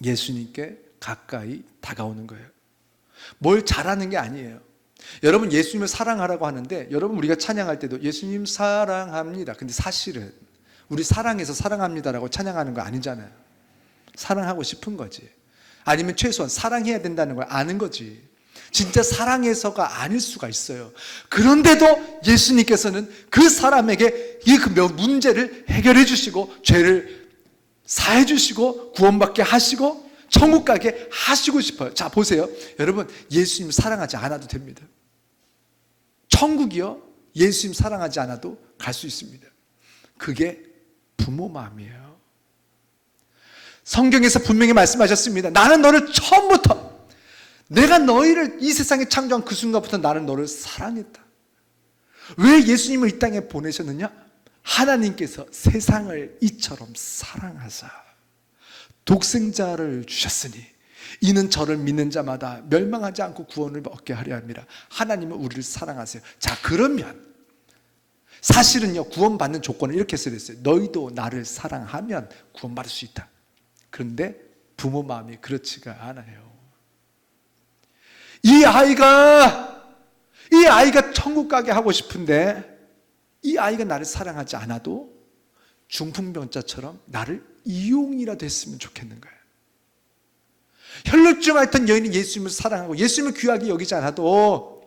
예수님께 가까이 다가오는 거예요. 뭘 잘하는 게 아니에요. 여러분, 예수님을 사랑하라고 하는데, 여러분 우리가 찬양할 때도 예수님 사랑합니다. 근데 사실은 우리 사랑해서 사랑합니다라고 찬양하는 거 아니잖아요. 사랑하고 싶은 거지. 아니면 최소한 사랑해야 된다는 걸 아는 거지. 진짜 사랑해서가 아닐 수가 있어요. 그런데도 예수님께서는 그 사람에게 이 문제를 해결해 주시고 죄를 사해 주시고 구원받게 하시고 천국 가게 하시고 싶어요. 자, 보세요. 여러분, 예수님 사랑하지 않아도 됩니다. 천국이요, 예수님 사랑하지 않아도 갈 수 있습니다. 그게 부모 마음이에요. 성경에서 분명히 말씀하셨습니다. 나는 너를 처음부터, 내가 너희를 이 세상에 창조한 그 순간부터 나는 너를 사랑했다. 왜 예수님을 이 땅에 보내셨느냐? 하나님께서 세상을 이처럼 사랑하사 독생자를 주셨으니 이는 저를 믿는 자마다 멸망하지 않고 구원을 얻게 하려 합니다. 하나님은 우리를 사랑하세요. 자, 그러면 사실은요, 구원받는 조건을 이렇게 써있어요. 너희도 나를 사랑하면 구원받을 수 있다. 그런데 부모 마음이 그렇지가 않아요. 이 아이가 천국 가게 하고 싶은데 이 아이가 나를 사랑하지 않아도 중풍병자처럼 나를 이용이라도 했으면 좋겠는 거예요. 혈루증 앓던 여인이 예수님을 사랑하고 예수님을 귀하게 여기지 않아도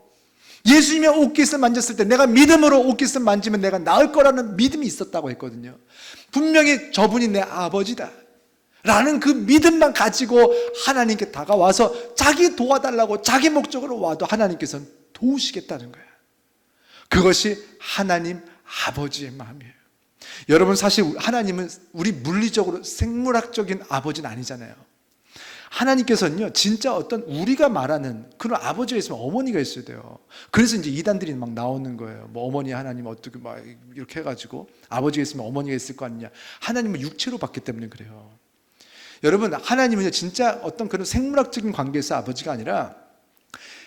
예수님의 옷깃을 만졌을 때 내가 믿음으로 옷깃을 만지면 내가 나을 거라는 믿음이 있었다고 했거든요. 분명히 저분이 내 아버지다 라는 그 믿음만 가지고 하나님께 다가와서 자기 도와달라고 자기 목적으로 와도 하나님께서는 도우시겠다는 거예요. 그것이 하나님 아버지의 마음이에요. 여러분, 사실 하나님은 우리 물리적으로 생물학적인 아버지는 아니잖아요. 하나님께서는요, 진짜 어떤 우리가 말하는 그런 아버지가 있으면 어머니가 있어야 돼요. 그래서 이제 이단들이 막 나오는 거예요. 뭐 어머니 하나님 어떻게 막 이렇게 해가지고 아버지가 있으면 어머니가 있을 거 아니냐. 하나님은 육체로 봤기 때문에 그래요. 여러분, 하나님은 진짜 어떤 그런 생물학적인 관계에서 아버지가 아니라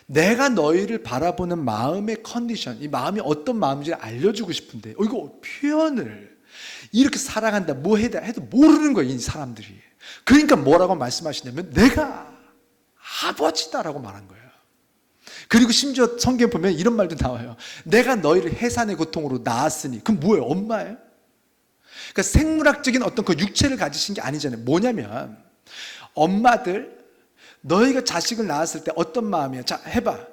내가 너희를 바라보는 마음의 컨디션, 이 마음이 어떤 마음인지 알려주고 싶은데 이거 표현을 이렇게 사랑한다, 뭐 해다 해도 모르는 거예요, 이 사람들이. 그러니까 뭐라고 말씀하시냐면 내가 아버지다라고 말한 거예요. 그리고 심지어 성경에 보면 이런 말도 나와요. 내가 너희를 해산의 고통으로 낳았으니. 그럼 뭐예요? 엄마예요? 그러니까 생물학적인 어떤 그 육체를 가지신 게 아니잖아요. 뭐냐면 엄마들 너희가 자식을 낳았을 때 어떤 마음이야? 자, 해봐.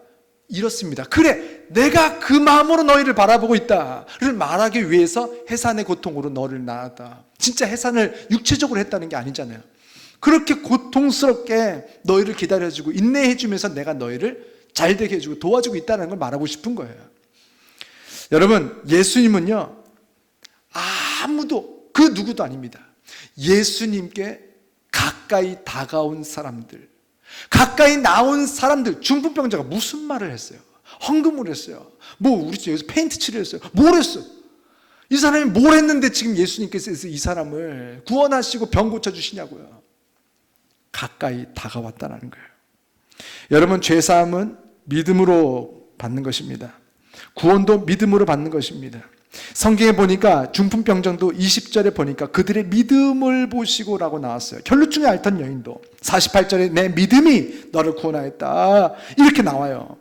이렇습니다. 그래, 내가 그 마음으로 너희를 바라보고 있다를 말하기 위해서 해산의 고통으로 너를 낳았다. 진짜 해산을 육체적으로 했다는 게 아니잖아요. 그렇게 고통스럽게 너희를 기다려주고 인내해주면서 내가 너희를 잘되게 해주고 도와주고 있다는 걸 말하고 싶은 거예요. 여러분, 예수님은요, 아무도 그 누구도 아닙니다. 예수님께 가까이 다가온 사람들, 가까이 나온 사람들, 중풍병자가 무슨 말을 했어요? 헌금을 했어요. 뭐 우리 여기서 페인트 칠했어요. 뭘 했어요? 이 사람이 뭘 했는데 지금 예수님께서 이 사람을 구원하시고 병 고쳐주시냐고요. 가까이 다가왔다는 거예요. 여러분, 죄사함은 믿음으로 받는 것입니다. 구원도 믿음으로 받는 것입니다. 성경에 보니까 중풍병정도 20절에 보니까 그들의 믿음을 보시고라고 나왔어요. 혈루증에 앓던 여인도 48절에 내 믿음이 너를 구원하였다 이렇게 나와요.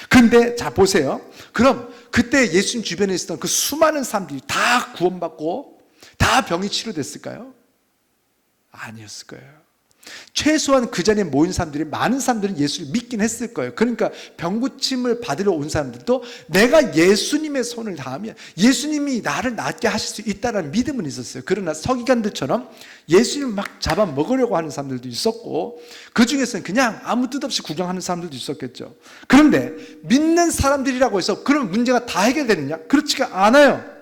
그런데 자 보세요. 그럼 그때 예수님 주변에 있었던 그 수많은 사람들이 다 구원받고 다 병이 치료됐을까요? 아니었을 거예요. 최소한 그 자리에 모인 사람들이, 많은 사람들은 예수를 믿긴 했을 거예요. 그러니까 병고침을 받으러 온 사람들도 내가 예수님의 손을 닿으면 예수님이 나를 낫게 하실 수 있다는 믿음은 있었어요. 그러나 서기관들처럼 예수님을 막 잡아먹으려고 하는 사람들도 있었고, 그 중에서는 그냥 아무 뜻 없이 구경하는 사람들도 있었겠죠. 그런데 믿는 사람들이라고 해서 그런 문제가 다 해결되느냐? 그렇지가 않아요.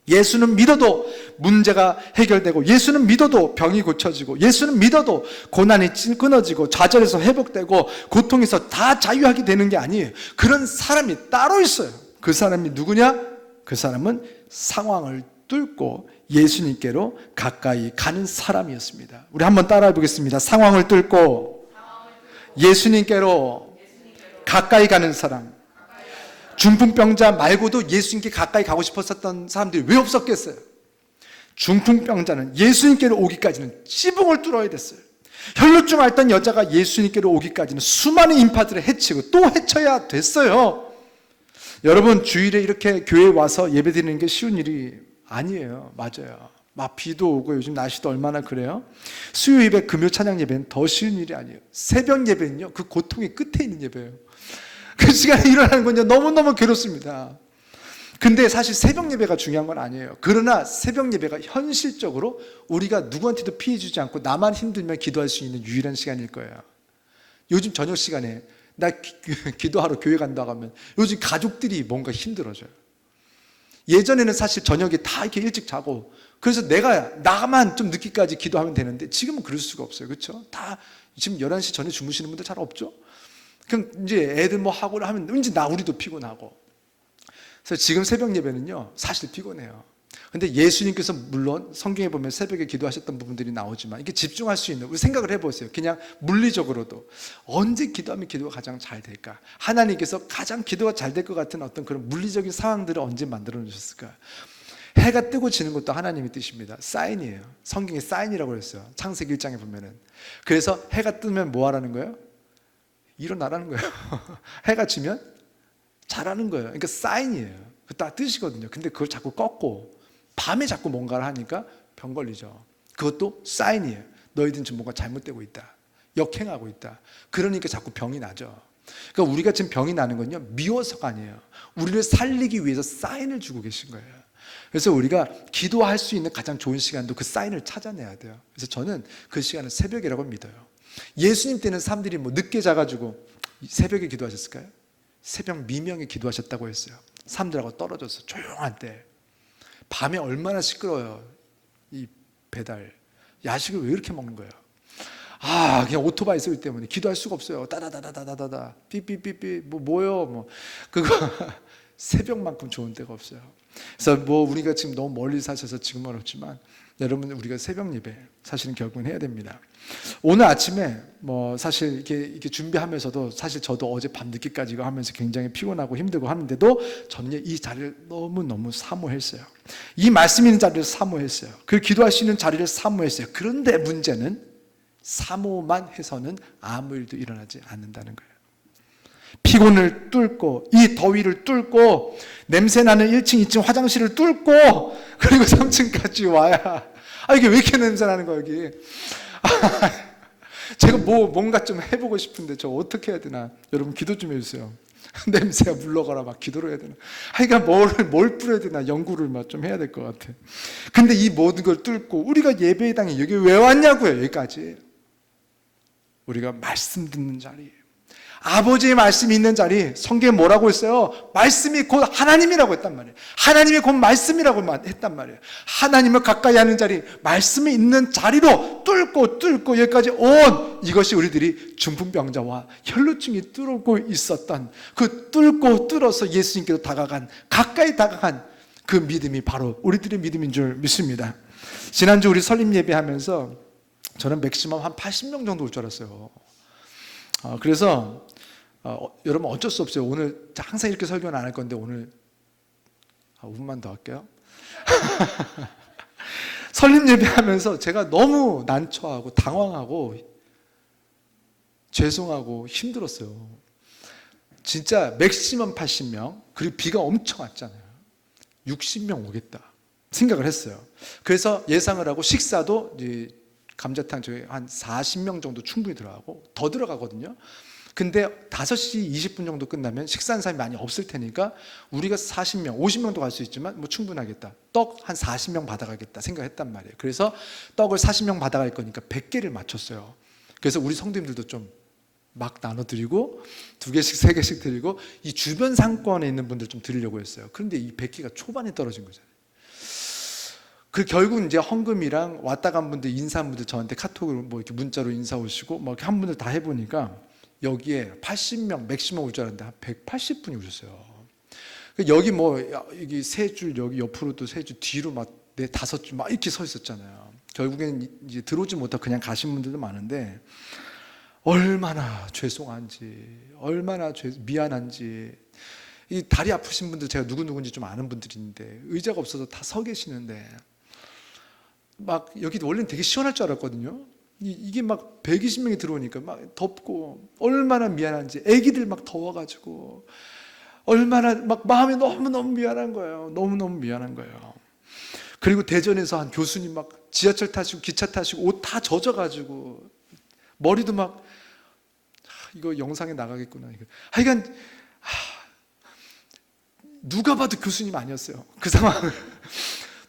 예수는 믿어도 문제가 해결되고, 예수는 믿어도 병이 고쳐지고, 예수는 믿어도 고난이 끊어지고, 좌절에서 회복되고, 고통에서 다 자유하게 되는 게 아니에요. 그런 사람이 따로 있어요. 그 사람이 누구냐? 그 사람은 상황을 뚫고 예수님께로 가까이 가는 사람이었습니다. 우리 한번 따라해 보겠습니다. 상황을 뚫고 예수님께로 가까이 가는 사람. 중풍병자 말고도 예수님께 가까이 가고 싶었었던 사람들이 왜 없었겠어요? 중풍병자는 예수님께로 오기까지는 지붕을 뚫어야 됐어요. 혈루증 앓던 여자가 예수님께로 오기까지는 수많은 인파들을 해치고 또 해쳐야 됐어요. 여러분, 주일에 이렇게 교회에 와서 예배드리는 게 쉬운 일이 아니에요. 맞아요. 막 비도 오고 요즘 날씨도 얼마나 그래요? 수요 예배, 금요 찬양 예배는 더 쉬운 일이 아니에요. 새벽 예배는요, 그 고통의 끝에 있는 예배예요. 그 시간에 일어나는 건요, 너무너무 괴롭습니다. 근데 사실 새벽 예배가 중요한 건 아니에요. 그러나 새벽 예배가 현실적으로 우리가 누구한테도 피해 주지 않고 나만 힘들면 기도할 수 있는 유일한 시간일 거예요. 요즘 저녁 시간에 나 기도하러 교회 간다고 하면 요즘 가족들이 뭔가 힘들어져요. 예전에는 사실 저녁에 다 이렇게 일찍 자고, 그래서 나만 좀 늦게까지 기도하면 되는데 지금은 그럴 수가 없어요. 그렇죠? 다 지금 11시 전에 주무시는 분들 잘 없죠? 그럼 이제 애들 뭐 하고 하면 왠지 우리도 피곤하고. 그래서 지금 새벽 예배는요, 사실 피곤해요. 근데 예수님께서 물론 성경에 보면 새벽에 기도하셨던 부분들이 나오지만 이게 집중할 수 있는, 우리 생각을 해보세요. 그냥 물리적으로도 언제 기도하면 기도가 가장 잘 될까? 하나님께서 가장 기도가 잘 될 것 같은 어떤 그런 물리적인 상황들을 언제 만들어 놓으셨을까? 해가 뜨고 지는 것도 하나님의 뜻입니다. 사인이에요. 성경에 사인이라고 했어요. 창세기 1장에 보면은. 그래서 해가 뜨면 뭐 하라는 거예요? 일어나라는 거예요. 해가 지면 자라는 거예요. 그러니까 사인이에요. 그 딱 뜻이거든요. 근데 그걸 자꾸 꺾고 밤에 자꾸 뭔가를 하니까 병 걸리죠. 그것도 사인이에요. 너희들은 지금 뭔가 잘못되고 있다. 역행하고 있다. 그러니까 자꾸 병이 나죠. 그러니까 우리가 지금 병이 나는 건요, 미워서가 아니에요. 우리를 살리기 위해서 사인을 주고 계신 거예요. 그래서 우리가 기도할 수 있는 가장 좋은 시간도 그 사인을 찾아내야 돼요. 그래서 저는 그 시간을 새벽이라고 믿어요. 예수님 때는 사람들이 뭐 늦게 자가지고 새벽에 기도하셨을까요? 새벽 미명에 기도하셨다고 했어요. 사람들하고 떨어져서 조용한 때. 밤에 얼마나 시끄러워요. 이 배달 야식을 왜 이렇게 먹는 거예요? 그냥 오토바이 소리 때문에 기도할 수가 없어요. 따다다다다다다 삐삐삐삐 뭐요 그거 새벽만큼 좋은 때가 없어요. 그래서 뭐 우리가 지금 너무 멀리 사셔서 지금은 어렵지만, 여러분, 우리가 새벽 예배 사실은 결국은 해야 됩니다. 오늘 아침에 뭐 사실 이렇게 준비하면서도 사실 저도 어제 밤 늦게까지 이거 하면서 굉장히 피곤하고 힘들고 하는데도 저는 이 자리를 너무너무 사모했어요. 이 말씀 있는 자리를 사모했어요. 그 기도할 수 있는 자리를 사모했어요. 그런데 문제는 사모만 해서는 아무 일도 일어나지 않는다는 거예요. 피곤을 뚫고 이 더위를 뚫고 냄새나는 1층, 2층 화장실을 뚫고 그리고 3층까지 와야 이게 왜 이렇게 냄새나는 거야 여기. 제가 뭔가 좀 해보고 싶은데 저 어떻게 해야 되나. 여러분 기도 좀 해주세요. 냄새가 물러가라 막 기도를 해야 되나. 그러니까 뭘 뿌려야 되나 연구를 막 좀 해야 될 것 같아. 근데 이 모든 걸 뚫고 우리가 예배당에 여기 왜 왔냐고요. 여기까지 우리가 말씀 듣는 자리, 아버지의 말씀이 있는 자리. 성경에 뭐라고 했어요? 말씀이 곧 하나님이라고 했단 말이에요. 하나님이 곧 말씀이라고 했단 말이에요. 하나님을 가까이 하는 자리, 말씀이 있는 자리로 뚫고 여기까지 온, 이것이 우리들이 중풍병자와 혈루증이 뚫고 있었던 그 뚫고 뚫어서 예수님께로 다가간, 가까이 다가간 그 믿음이 바로 우리들의 믿음인 줄 믿습니다. 지난주 우리 설립 예배하면서 저는 맥시멈 한 80명 정도 올 줄 알았어요. 그래서 여러분 어쩔 수 없어요. 오늘 항상 이렇게 설교는 안 할 건데 오늘 5분만 더 할게요. 설립 예배하면서 제가 너무 난처하고 당황하고 죄송하고 힘들었어요. 진짜 맥시멈 80명, 그리고 비가 엄청 왔잖아요. 60명 오겠다 생각을 했어요. 그래서 예상을 하고 식사도 감자탕 저희 한 40명 정도 충분히 들어가고 더 들어가거든요. 근데 5시 20분 정도 끝나면 식사하는 사람이 많이 없을 테니까 우리가 40명, 50명도 갈 수 있지만 뭐 충분하겠다. 떡 한 40명 받아가겠다 생각했단 말이에요. 그래서 떡을 40명 받아갈 거니까 100개를 맞췄어요. 그래서 우리 성도님들도 좀 막 나눠드리고 2개씩 3개씩 드리고 이 주변 상권에 있는 분들 좀 드리려고 했어요. 그런데 이 100개가 초반에 떨어진 거잖아요. 그 결국 이제 헌금이랑 왔다 간 분들, 인사한 분들 저한테 카톡으로 뭐 이렇게 문자로 인사 오시고 뭐 이렇게 한 분들 다 해보니까 여기에 80명, 맥시멈 올 줄 알았는데 한 180분이 오셨어요. 여기 뭐 여기 3줄, 여기 옆으로도 3줄, 뒤로 막 4, 5줄 막 이렇게 서 있었잖아요. 결국엔 이제 들어오지 못하고 그냥 가신 분들도 많은데 얼마나 죄송한지, 얼마나 미안한지. 이 다리 아프신 분들 제가 누구누구인지 좀 아는 분들인데 의자가 없어서 다 서 계시는데 막 여기 원래는 되게 시원할 줄 알았거든요. 이게 막 120명이 들어오니까 막 덥고 얼마나 미안한지. 애기들 막 더워가지고 얼마나 막 마음이 너무너무 미안한 거예요. 너무너무 미안한 거예요. 그리고 대전에서 한 교수님 막 지하철 타시고 기차 타시고 옷 다 젖어가지고 머리도 막 이거 영상에 나가겠구나. 하여간 누가 봐도 교수님 아니었어요. 그 상황을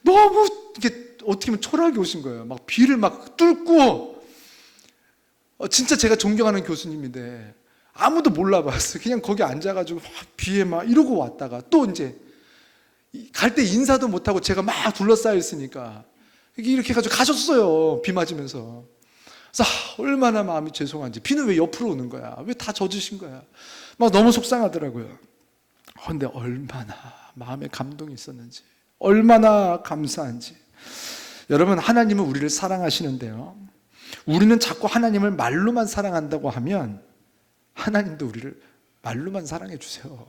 너무 이게 어떻게 보면 초라하게 오신 거예요. 막 비를 막 뚫고 진짜 제가 존경하는 교수님인데 아무도 몰라봤어요. 그냥 거기 앉아가지고 막 비에 막 이러고 왔다가 또 이제 갈 때 인사도 못하고 제가 막 둘러싸여 있으니까 이렇게 해가지고 가셨어요. 비 맞으면서. 그래서 얼마나 마음이 죄송한지. 비는 왜 옆으로 오는 거야? 왜 다 젖으신 거야? 막 너무 속상하더라고요. 근데 얼마나 마음에 감동이 있었는지, 얼마나 감사한지. 여러분, 하나님은 우리를 사랑하시는데요, 우리는 자꾸 하나님을 말로만 사랑한다고 하면 하나님도 우리를 말로만 사랑해 주세요.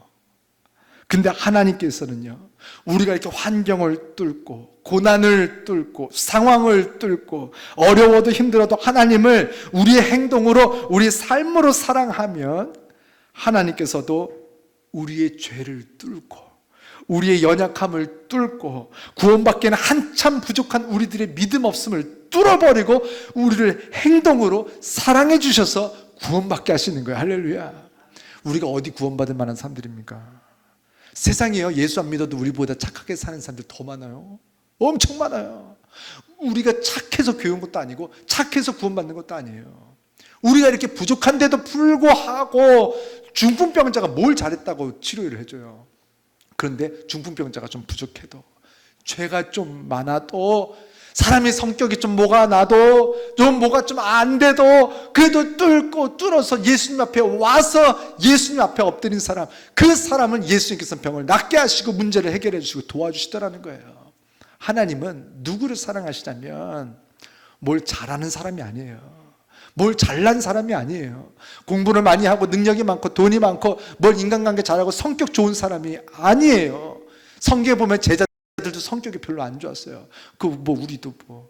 근데 하나님께서는요, 우리가 이렇게 환경을 뚫고 고난을 뚫고 상황을 뚫고 어려워도 힘들어도 하나님을 우리의 행동으로, 우리의 삶으로 사랑하면 하나님께서도 우리의 죄를 뚫고 우리의 연약함을 뚫고 구원받기에는 한참 부족한 우리들의 믿음 없음을 뚫어버리고 우리를 행동으로 사랑해 주셔서 구원받게 하시는 거예요. 할렐루야. 우리가 어디 구원받을 만한 사람들입니까? 세상에요, 예수 안 믿어도 우리보다 착하게 사는 사람들 더 많아요. 엄청 많아요. 우리가 착해서 교회 온 것도 아니고 착해서 구원받는 것도 아니에요. 우리가 이렇게 부족한데도 불구하고 중풍병자가 뭘 잘했다고 치료를 해줘요. 그런데 중풍병자가 좀 부족해도, 죄가 좀 많아도, 사람의 성격이 좀 뭐가 나도, 좀 뭐가 좀 안 돼도 그래도 뚫어서 예수님 앞에 와서 예수님 앞에 엎드린 사람, 그 사람은 예수님께서 병을 낫게 하시고 문제를 해결해 주시고 도와주시더라는 거예요. 하나님은 누구를 사랑하시냐면 뭘 잘하는 사람이 아니에요. 뭘 잘난 사람이 아니에요. 공부를 많이 하고 능력이 많고 돈이 많고 뭘 인간관계 잘하고 성격 좋은 사람이 아니에요. 성경에 보면 제자들도 성격이 별로 안 좋았어요. 그 뭐 우리도 뭐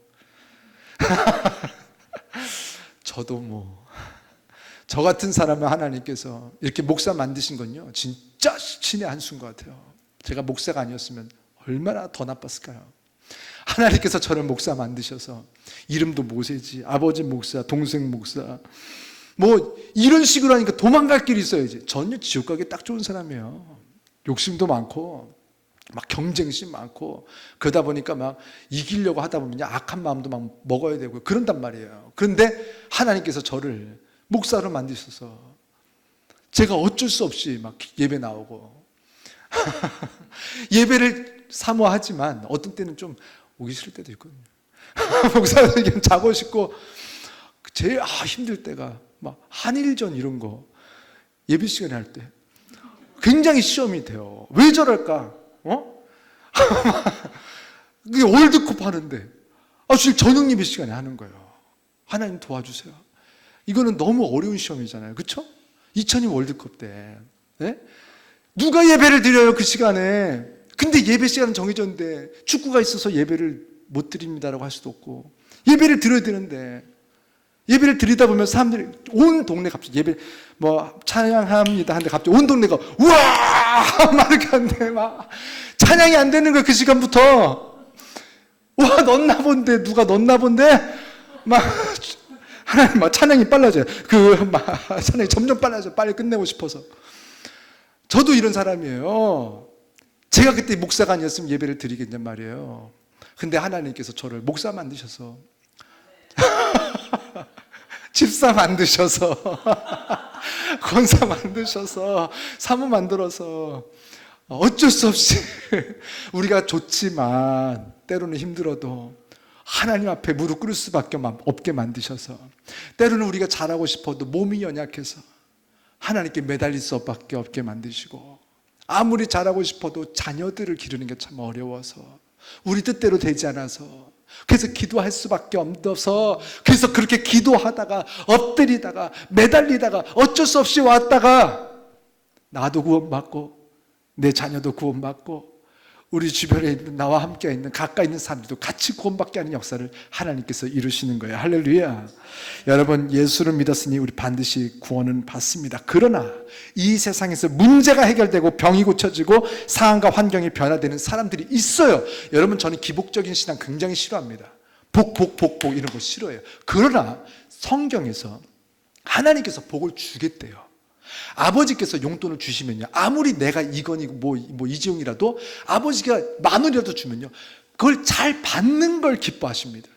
저도 저 같은 사람을 하나님께서 이렇게 목사 만드신 건요, 진짜 신의 한 수인 것 같아요. 제가 목사가 아니었으면 얼마나 더 나빴을까요? 하나님께서 저를 목사 만드셔서 이름도 모세지, 아버지 목사, 동생 목사, 뭐 이런 식으로 하니까 도망갈 길이 있어야지. 전혀 지옥 가기 딱 좋은 사람이에요. 욕심도 많고 막 경쟁심 많고, 그러다 보니까 막 이기려고 하다 보면 악한 마음도 막 먹어야 되고 그런단 말이에요. 그런데 하나님께서 저를 목사로 만드셔서 제가 어쩔 수 없이 막 예배 나오고 예배를 사모하지만 어떤 때는 좀 오기 싫을 때도 있거든요. 목사님 자고 싶고, 제일 힘들 때가 막 한일전 이런 거 예배 시간에 할 때 굉장히 시험이 돼요. 왜 저럴까? 그게 월드컵 하는데 지금 저녁 예배 시간에 하는 거예요. 하나님 도와주세요. 이거는 너무 어려운 시험이잖아요. 그렇죠? 2002 월드컵 때 누가 예배를 드려요 그 시간에? 근데 예배 시간은 정해졌는데 축구가 있어서 예배를 못 드립니다라고 할 수도 없고, 예배를 드려야 되는데 예배를 드리다 보면 사람들이 온 동네 갑자기 예배 뭐 찬양합니다 하는데 갑자기 온 동네가 우와 막 이렇게 하는데 막 찬양이 안 되는 거예요. 그 시간부터 와 넣나 본데, 누가 넣나 본데 막 하나님 막 찬양이 빨라져요. 찬양이 점점 빨라져. 빨리 끝내고 싶어서. 저도 이런 사람이에요. 제가 그때 목사가 아니었으면 예배를 드리겠냔 말이에요. 근데 하나님께서 저를 목사 만드셔서 집사 만드셔서 권사 만드셔서 사모 만들어서 어쩔 수 없이 우리가 좋지만 때로는 힘들어도 하나님 앞에 무릎 꿇을 수밖에 없게 만드셔서, 때로는 우리가 잘하고 싶어도 몸이 연약해서 하나님께 매달릴 수밖에 없게 만드시고, 아무리 잘하고 싶어도 자녀들을 기르는 게 참 어려워서 우리 뜻대로 되지 않아서 그래서 기도할 수밖에 없어서, 그래서 그렇게 기도하다가 엎드리다가 매달리다가 어쩔 수 없이 왔다가 나도 구원받고 내 자녀도 구원받고 우리 주변에 있는 나와 함께 있는 가까이 있는 사람들도 같이 구원받게 하는 역사를 하나님께서 이루시는 거예요. 할렐루야. 여러분, 예수를 믿었으니 우리 반드시 구원은 받습니다. 그러나 이 세상에서 문제가 해결되고 병이 고쳐지고 상황과 환경이 변화되는 사람들이 있어요. 여러분, 저는 기복적인 신앙 굉장히 싫어합니다. 복 이런 거 싫어해요. 그러나 성경에서 하나님께서 복을 주겠대요. 아버지께서 용돈을 주시면요, 아무리 내가 이건이고 뭐 이지용이라도 아버지가 10,000원이라도 주면요, 그걸 잘 받는 걸 기뻐하십니다.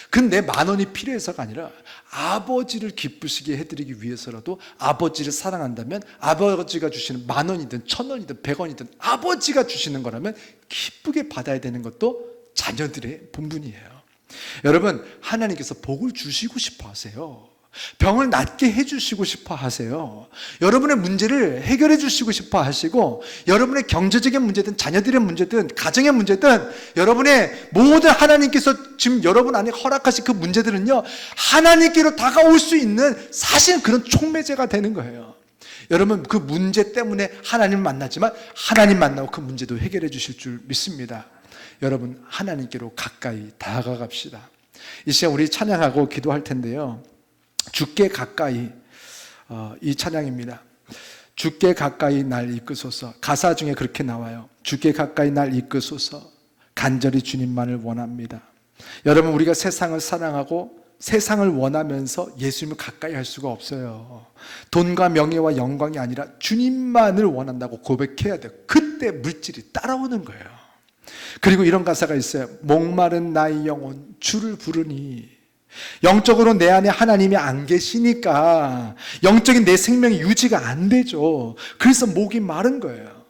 그건 내 10,000원이 필요해서가 아니라 아버지를 기쁘시게 해드리기 위해서라도, 아버지를 사랑한다면 아버지가 주시는 10,000원이든 1,000원이든 100원이든 아버지가 주시는 거라면 기쁘게 받아야 되는 것도 자녀들의 본분이에요. 여러분, 하나님께서 복을 주시고 싶어 하세요. 병을 낫게 해주시고 싶어 하세요. 여러분의 문제를 해결해 주시고 싶어 하시고, 여러분의 경제적인 문제든 자녀들의 문제든 가정의 문제든 여러분의 모든 하나님께서 지금 여러분 안에 허락하신 그 문제들은요, 하나님께로 다가올 수 있는 사실 그런 촉매제가 되는 거예요. 여러분, 그 문제 때문에 하나님을 만나지만 하나님 만나고 그 문제도 해결해 주실 줄 믿습니다. 여러분, 하나님께로 가까이 다가갑시다. 이 시간 우리 찬양하고 기도할 텐데요, 주께 가까이, 이 찬양입니다. 주께 가까이 날 이끄소서. 가사 중에 그렇게 나와요. 주께 가까이 날 이끄소서. 간절히 주님만을 원합니다. 여러분, 우리가 세상을 사랑하고 세상을 원하면서 예수님을 가까이 할 수가 없어요. 돈과 명예와 영광이 아니라 주님만을 원한다고 고백해야 돼요. 그때 물질이 따라오는 거예요. 그리고 이런 가사가 있어요. 목마른 나의 영혼 주를 부르니. 영적으로 내 안에 하나님이 안 계시니까 영적인 내 생명이 유지가 안 되죠. 그래서 목이 마른 거예요.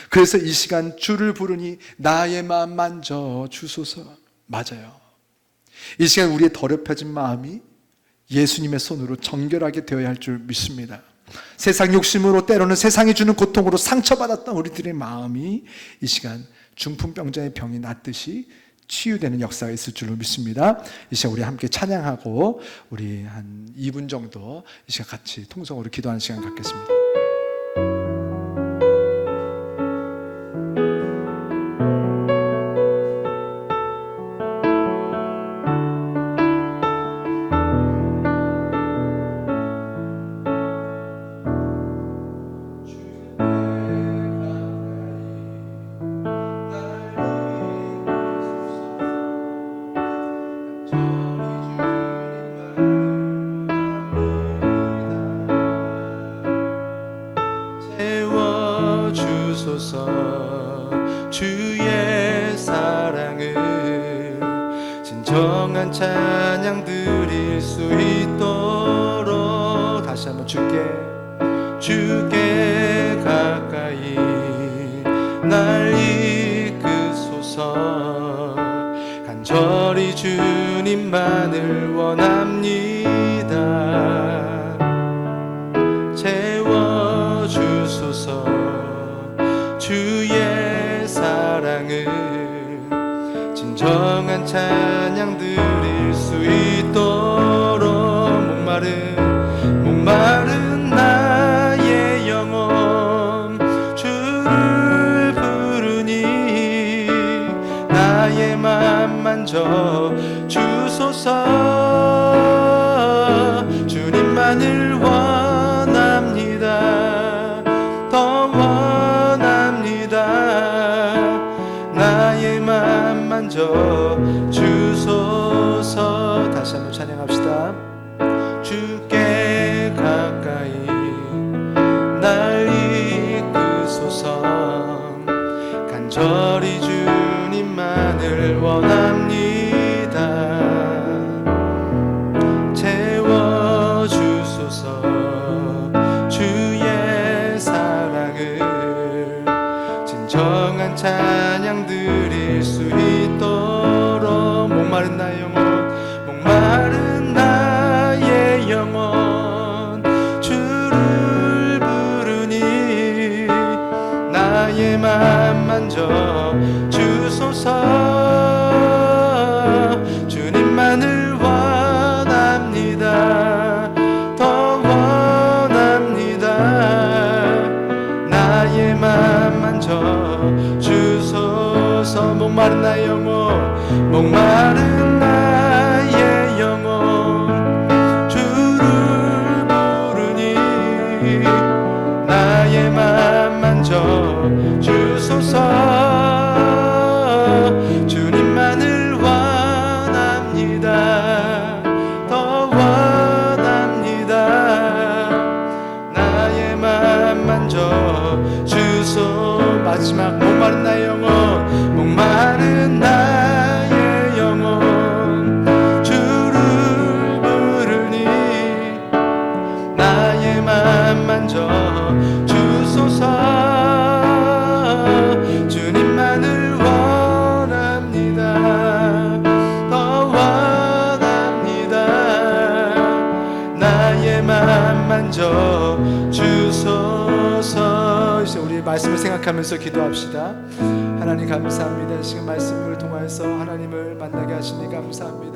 그래서 이 시간 주를 부르니 나의 마음 만져 주소서. 맞아요. 이 시간 우리의 더럽혀진 마음이 예수님의 손으로 정결하게 되어야 할 줄 믿습니다. 세상 욕심으로, 때로는 세상이 주는 고통으로 상처받았던 우리들의 마음이 이 시간 중풍병자의 병이 낫듯이 치유되는 역사가 있을 줄로 믿습니다. 이 시간 우리 함께 찬양하고 우리 한 2분 정도 이 시간 같이 통성으로 기도하는 시간 갖겠습니다. 드릴 수 있도록 다시 한번 주께 가까이 날 이끄소서. 간절히 주님만을 원합니다. 채워주소서. 주의 사랑을 진정한 찬양 드릴 수 있도록 목마른 나의 영혼 주를 부르니 나의 맘 만져 주소서. 주님만을 원합니다. 더 원합니다. 나의 맘 만져 주소서. 다시 한번 찬양합시다. 주께 가까이 날 이끄소서. 간절히 주님만을 원합니다. 채워주소서. 주의 사랑을 진정한 찬양 드릴 수 있도록 목마른 나의 영혼 주를 부르니 나의 맘 만져 주소서. 주님만을 원합니다. 더 원합니다. 나의 맘 만져 주소서. 목마른 나의 영혼 주를 부르니 나의 맘 만져 주소서. 주님만을 원합니다. 더 원합니다. 나의 맘 만져 주소. 마지막 목마른 나의 영혼 주를 부르니 나의 맘 만져 주소서. 주님만을 원합니다. 더 원합니다. 나의 맘 만져 주소서. 이제 우리 말씀을 생각하면서 기도합시다. 하나님 감사합니다. 이 시간 말씀을 통하여서 하나님을 만나게 하시니 감사합니다.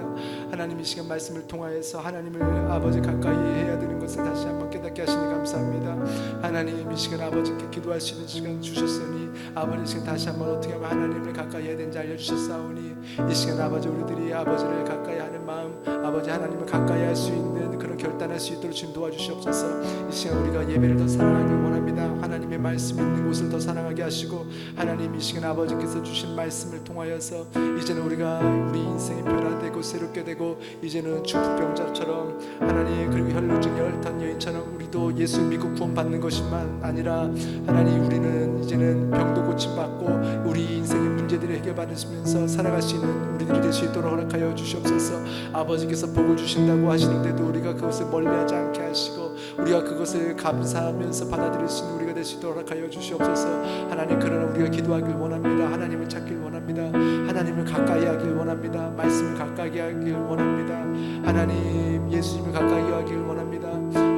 하나님 이 시간 말씀을 통하여서 하나님을 아버지 가까이 해야 되는 것을 다시 한번 깨닫게 하시니 감사합니다. 하나님 이 시간 아버지께 기도할 수 있는 시간 주셨으니 아버지 이 시간 다시 한번 어떻게 하면 하나님을 가까이 해야 되는지 알려주셨사오니 이 시간 아버지 우리들이 아버지를 가까이 하는 마음 아버지 하나님을 가까이 할 수 있는 그런 결단할 수 있도록 주님 도와주시옵소서. 이 시간 우리가 예배를 더 사랑하길 원합니다. 하나님의 말씀 있는 곳을 더 사랑하게 하시고 하나님 이 시간 아버지께서 주신 말씀을 통하여서 이제는 우리가 우리 인생이 변화되고 새롭게 되고 이제는 중풍병자처럼 하나님 그리고 혈루증 혈탄 여인처럼 우리도 예수 믿고 구원받는 것이만 아니라 하나님 우리는 이제는 병도 고침받고 우리 인생의 문제들을 해결받으시면서 살아갈 수 있는 우리들이 될 수 있도록 허락하여 주시옵소서. 아버지께서 복을 주신다고 하시는데도 우리가 그것을 멀리하지 않게 하시고 우리가 그것을 감사하면서 받아들일 수 있는 우리가 될 수 있도록 허락하여 주시옵소서. 하나님 그러나 우리가 기도하길 원합니다. 하나님을 찾길 원합니다. 하나님을 가까이 하길 원합니다. 말씀을 가까이 하길 원합니다. 하나님 예수님을 가까이 하길 원합니다.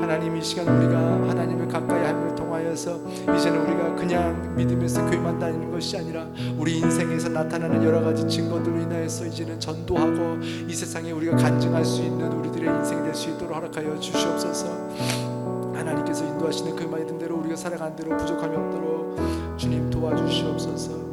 하나님 이 시간 우리가 하나님을 가까이 함을 통하여서 이제는 우리가 그냥 믿으면서 교회만 다니는 것이 아니라 우리 인생에서 나타나는 여러 가지 증거들로 인하여서 이제는 전도하고 이 세상에 우리가 간증할 수 있는 우리들의 인생이 될 수 있도록 허락하여 주시옵소서. 하나님께서 인도하시는 그 말씀 대로 우리가 살아가는 대로 부족함이 없도록 주님 도와주시옵소서.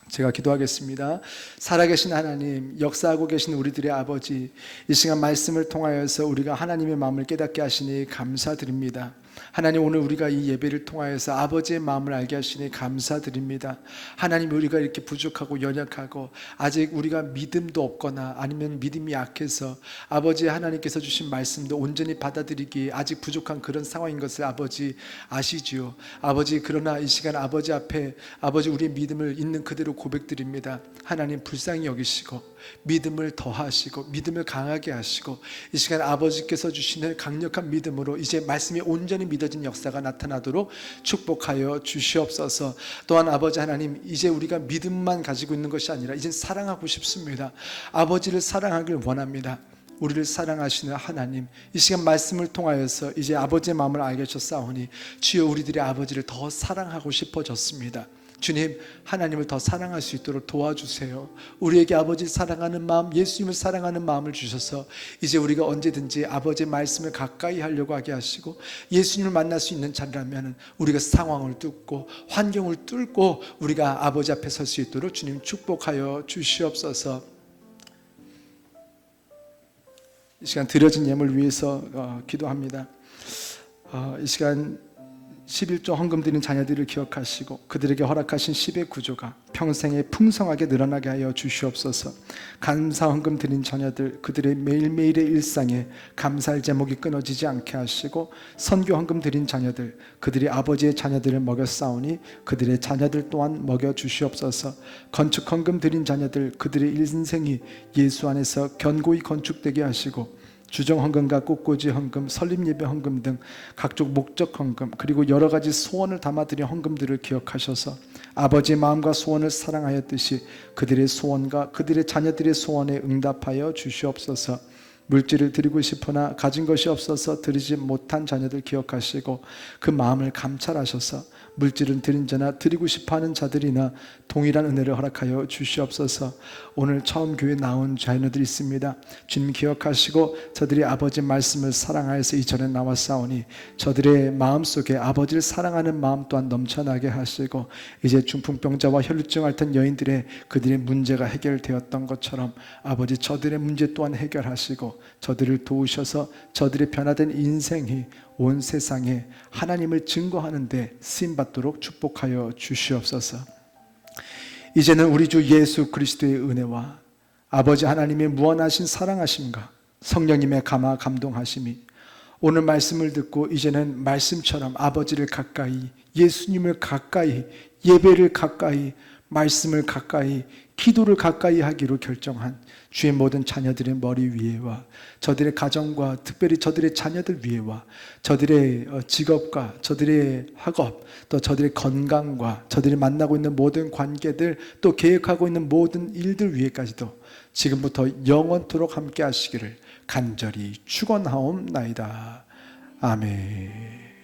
제가 기도하겠습니다. 살아계신 하나님, 역사하고 계신 우리들의 아버지, 이 시간 말씀을 통하여서 우리가 하나님의 마음을 깨닫게 하시니 감사드립니다. 하나님, 오늘 우리가 이 예배를 통하여서 아버지의 마음을 알게 하시니 감사드립니다. 하나님, 우리가 이렇게 부족하고 연약하고 아직 우리가 믿음도 없거나 아니면 믿음이 약해서 아버지 하나님께서 주신 말씀도 온전히 받아들이기 아직 부족한 그런 상황인 것을 아버지 아시지요. 아버지, 그러나 이 시간 아버지 앞에 아버지 우리의 믿음을 있는 그대로 고백드립니다. 하나님, 불쌍히 여기시고 믿음을 더하시고 믿음을 강하게 하시고 이 시간 아버지께서 주시는 강력한 믿음으로 이제 말씀이 온전히 믿어진 역사가 나타나도록 축복하여 주시옵소서. 또한 아버지 하나님, 이제 우리가 믿음만 가지고 있는 것이 아니라 이제 사랑하고 싶습니다. 아버지를 사랑하길 원합니다. 우리를 사랑하시는 하나님, 이 시간 말씀을 통하여서 이제 아버지의 마음을 알게 하셨사오니 주여, 우리들의 아버지를 더 사랑하고 싶어졌습니다. 주님, 하나님을 더 사랑할 수 있도록 도와주세요. 우리에게 아버지 사랑하는 마음, 예수님을 사랑하는 마음을 주셔서 이제 우리가 언제든지 아버지의 말씀을 가까이 하려고 하게 하시고 예수님을 만날 수 있는 자리라면 우리가 상황을 뚫고 환경을 뚫고 우리가 아버지 앞에 설 수 있도록 주님 축복하여 주시옵소서. 이 시간 드려진 예물 위해서 기도합니다. 이 시간 11조 헌금 드린 자녀들을 기억하시고 그들에게 허락하신 10의 구조가 평생에 풍성하게 늘어나게 하여 주시옵소서. 감사 헌금 드린 자녀들, 그들의 매일매일의 일상에 감사할 제목이 끊어지지 않게 하시고, 선교 헌금 드린 자녀들, 그들이 아버지의 자녀들을 먹였사오니 그들의 자녀들 또한 먹여 주시옵소서. 건축 헌금 드린 자녀들, 그들의 인생이 예수 안에서 견고히 건축되게 하시고, 주정 헌금과 꽃꽂이 헌금, 설립 예배 헌금 등 각종 목적 헌금, 그리고 여러 가지 소원을 담아드린 헌금들을 기억하셔서 아버지의 마음과 소원을 사랑하였듯이 그들의 소원과 그들의 자녀들의 소원에 응답하여 주시옵소서. 물질을 드리고 싶으나 가진 것이 없어서 드리지 못한 자녀들 기억하시고 그 마음을 감찰하셔서 물질은 드린 자나 드리고 싶어하는 자들이나 동일한 은혜를 허락하여 주시옵소서. 오늘 처음 교회에 나온 자녀들이 있습니다. 주님 기억하시고 저들이 아버지 말씀을 사랑하여서 이전에 나왔사오니 저들의 마음속에 아버지를 사랑하는 마음 또한 넘쳐나게 하시고, 이제 중풍병자와 혈루증 앓던 여인들의 그들의 문제가 해결되었던 것처럼 아버지 저들의 문제 또한 해결하시고 저들을 도우셔서 저들의 변화된 인생이 온 세상에 하나님을 증거하는 데 쓰임받도록 축복하여 주시옵소서. 이제는 우리 주 예수 그리스도의 은혜와 아버지 하나님의 무한하신 사랑하심과 성령님의 감화 감동하심이 오늘 말씀을 듣고 이제는 말씀처럼 아버지를 가까이, 예수님을 가까이, 예배를 가까이, 말씀을 가까이, 기도를 가까이 하기로 결정한 주의 모든 자녀들의 머리 위에와 저들의 가정과 특별히 저들의 자녀들 위에와 저들의 직업과 저들의 학업, 또 저들의 건강과 저들이 만나고 있는 모든 관계들, 또 계획하고 있는 모든 일들 위에까지도 지금부터 영원토록 함께 하시기를 간절히 축원하옵나이다. 아멘.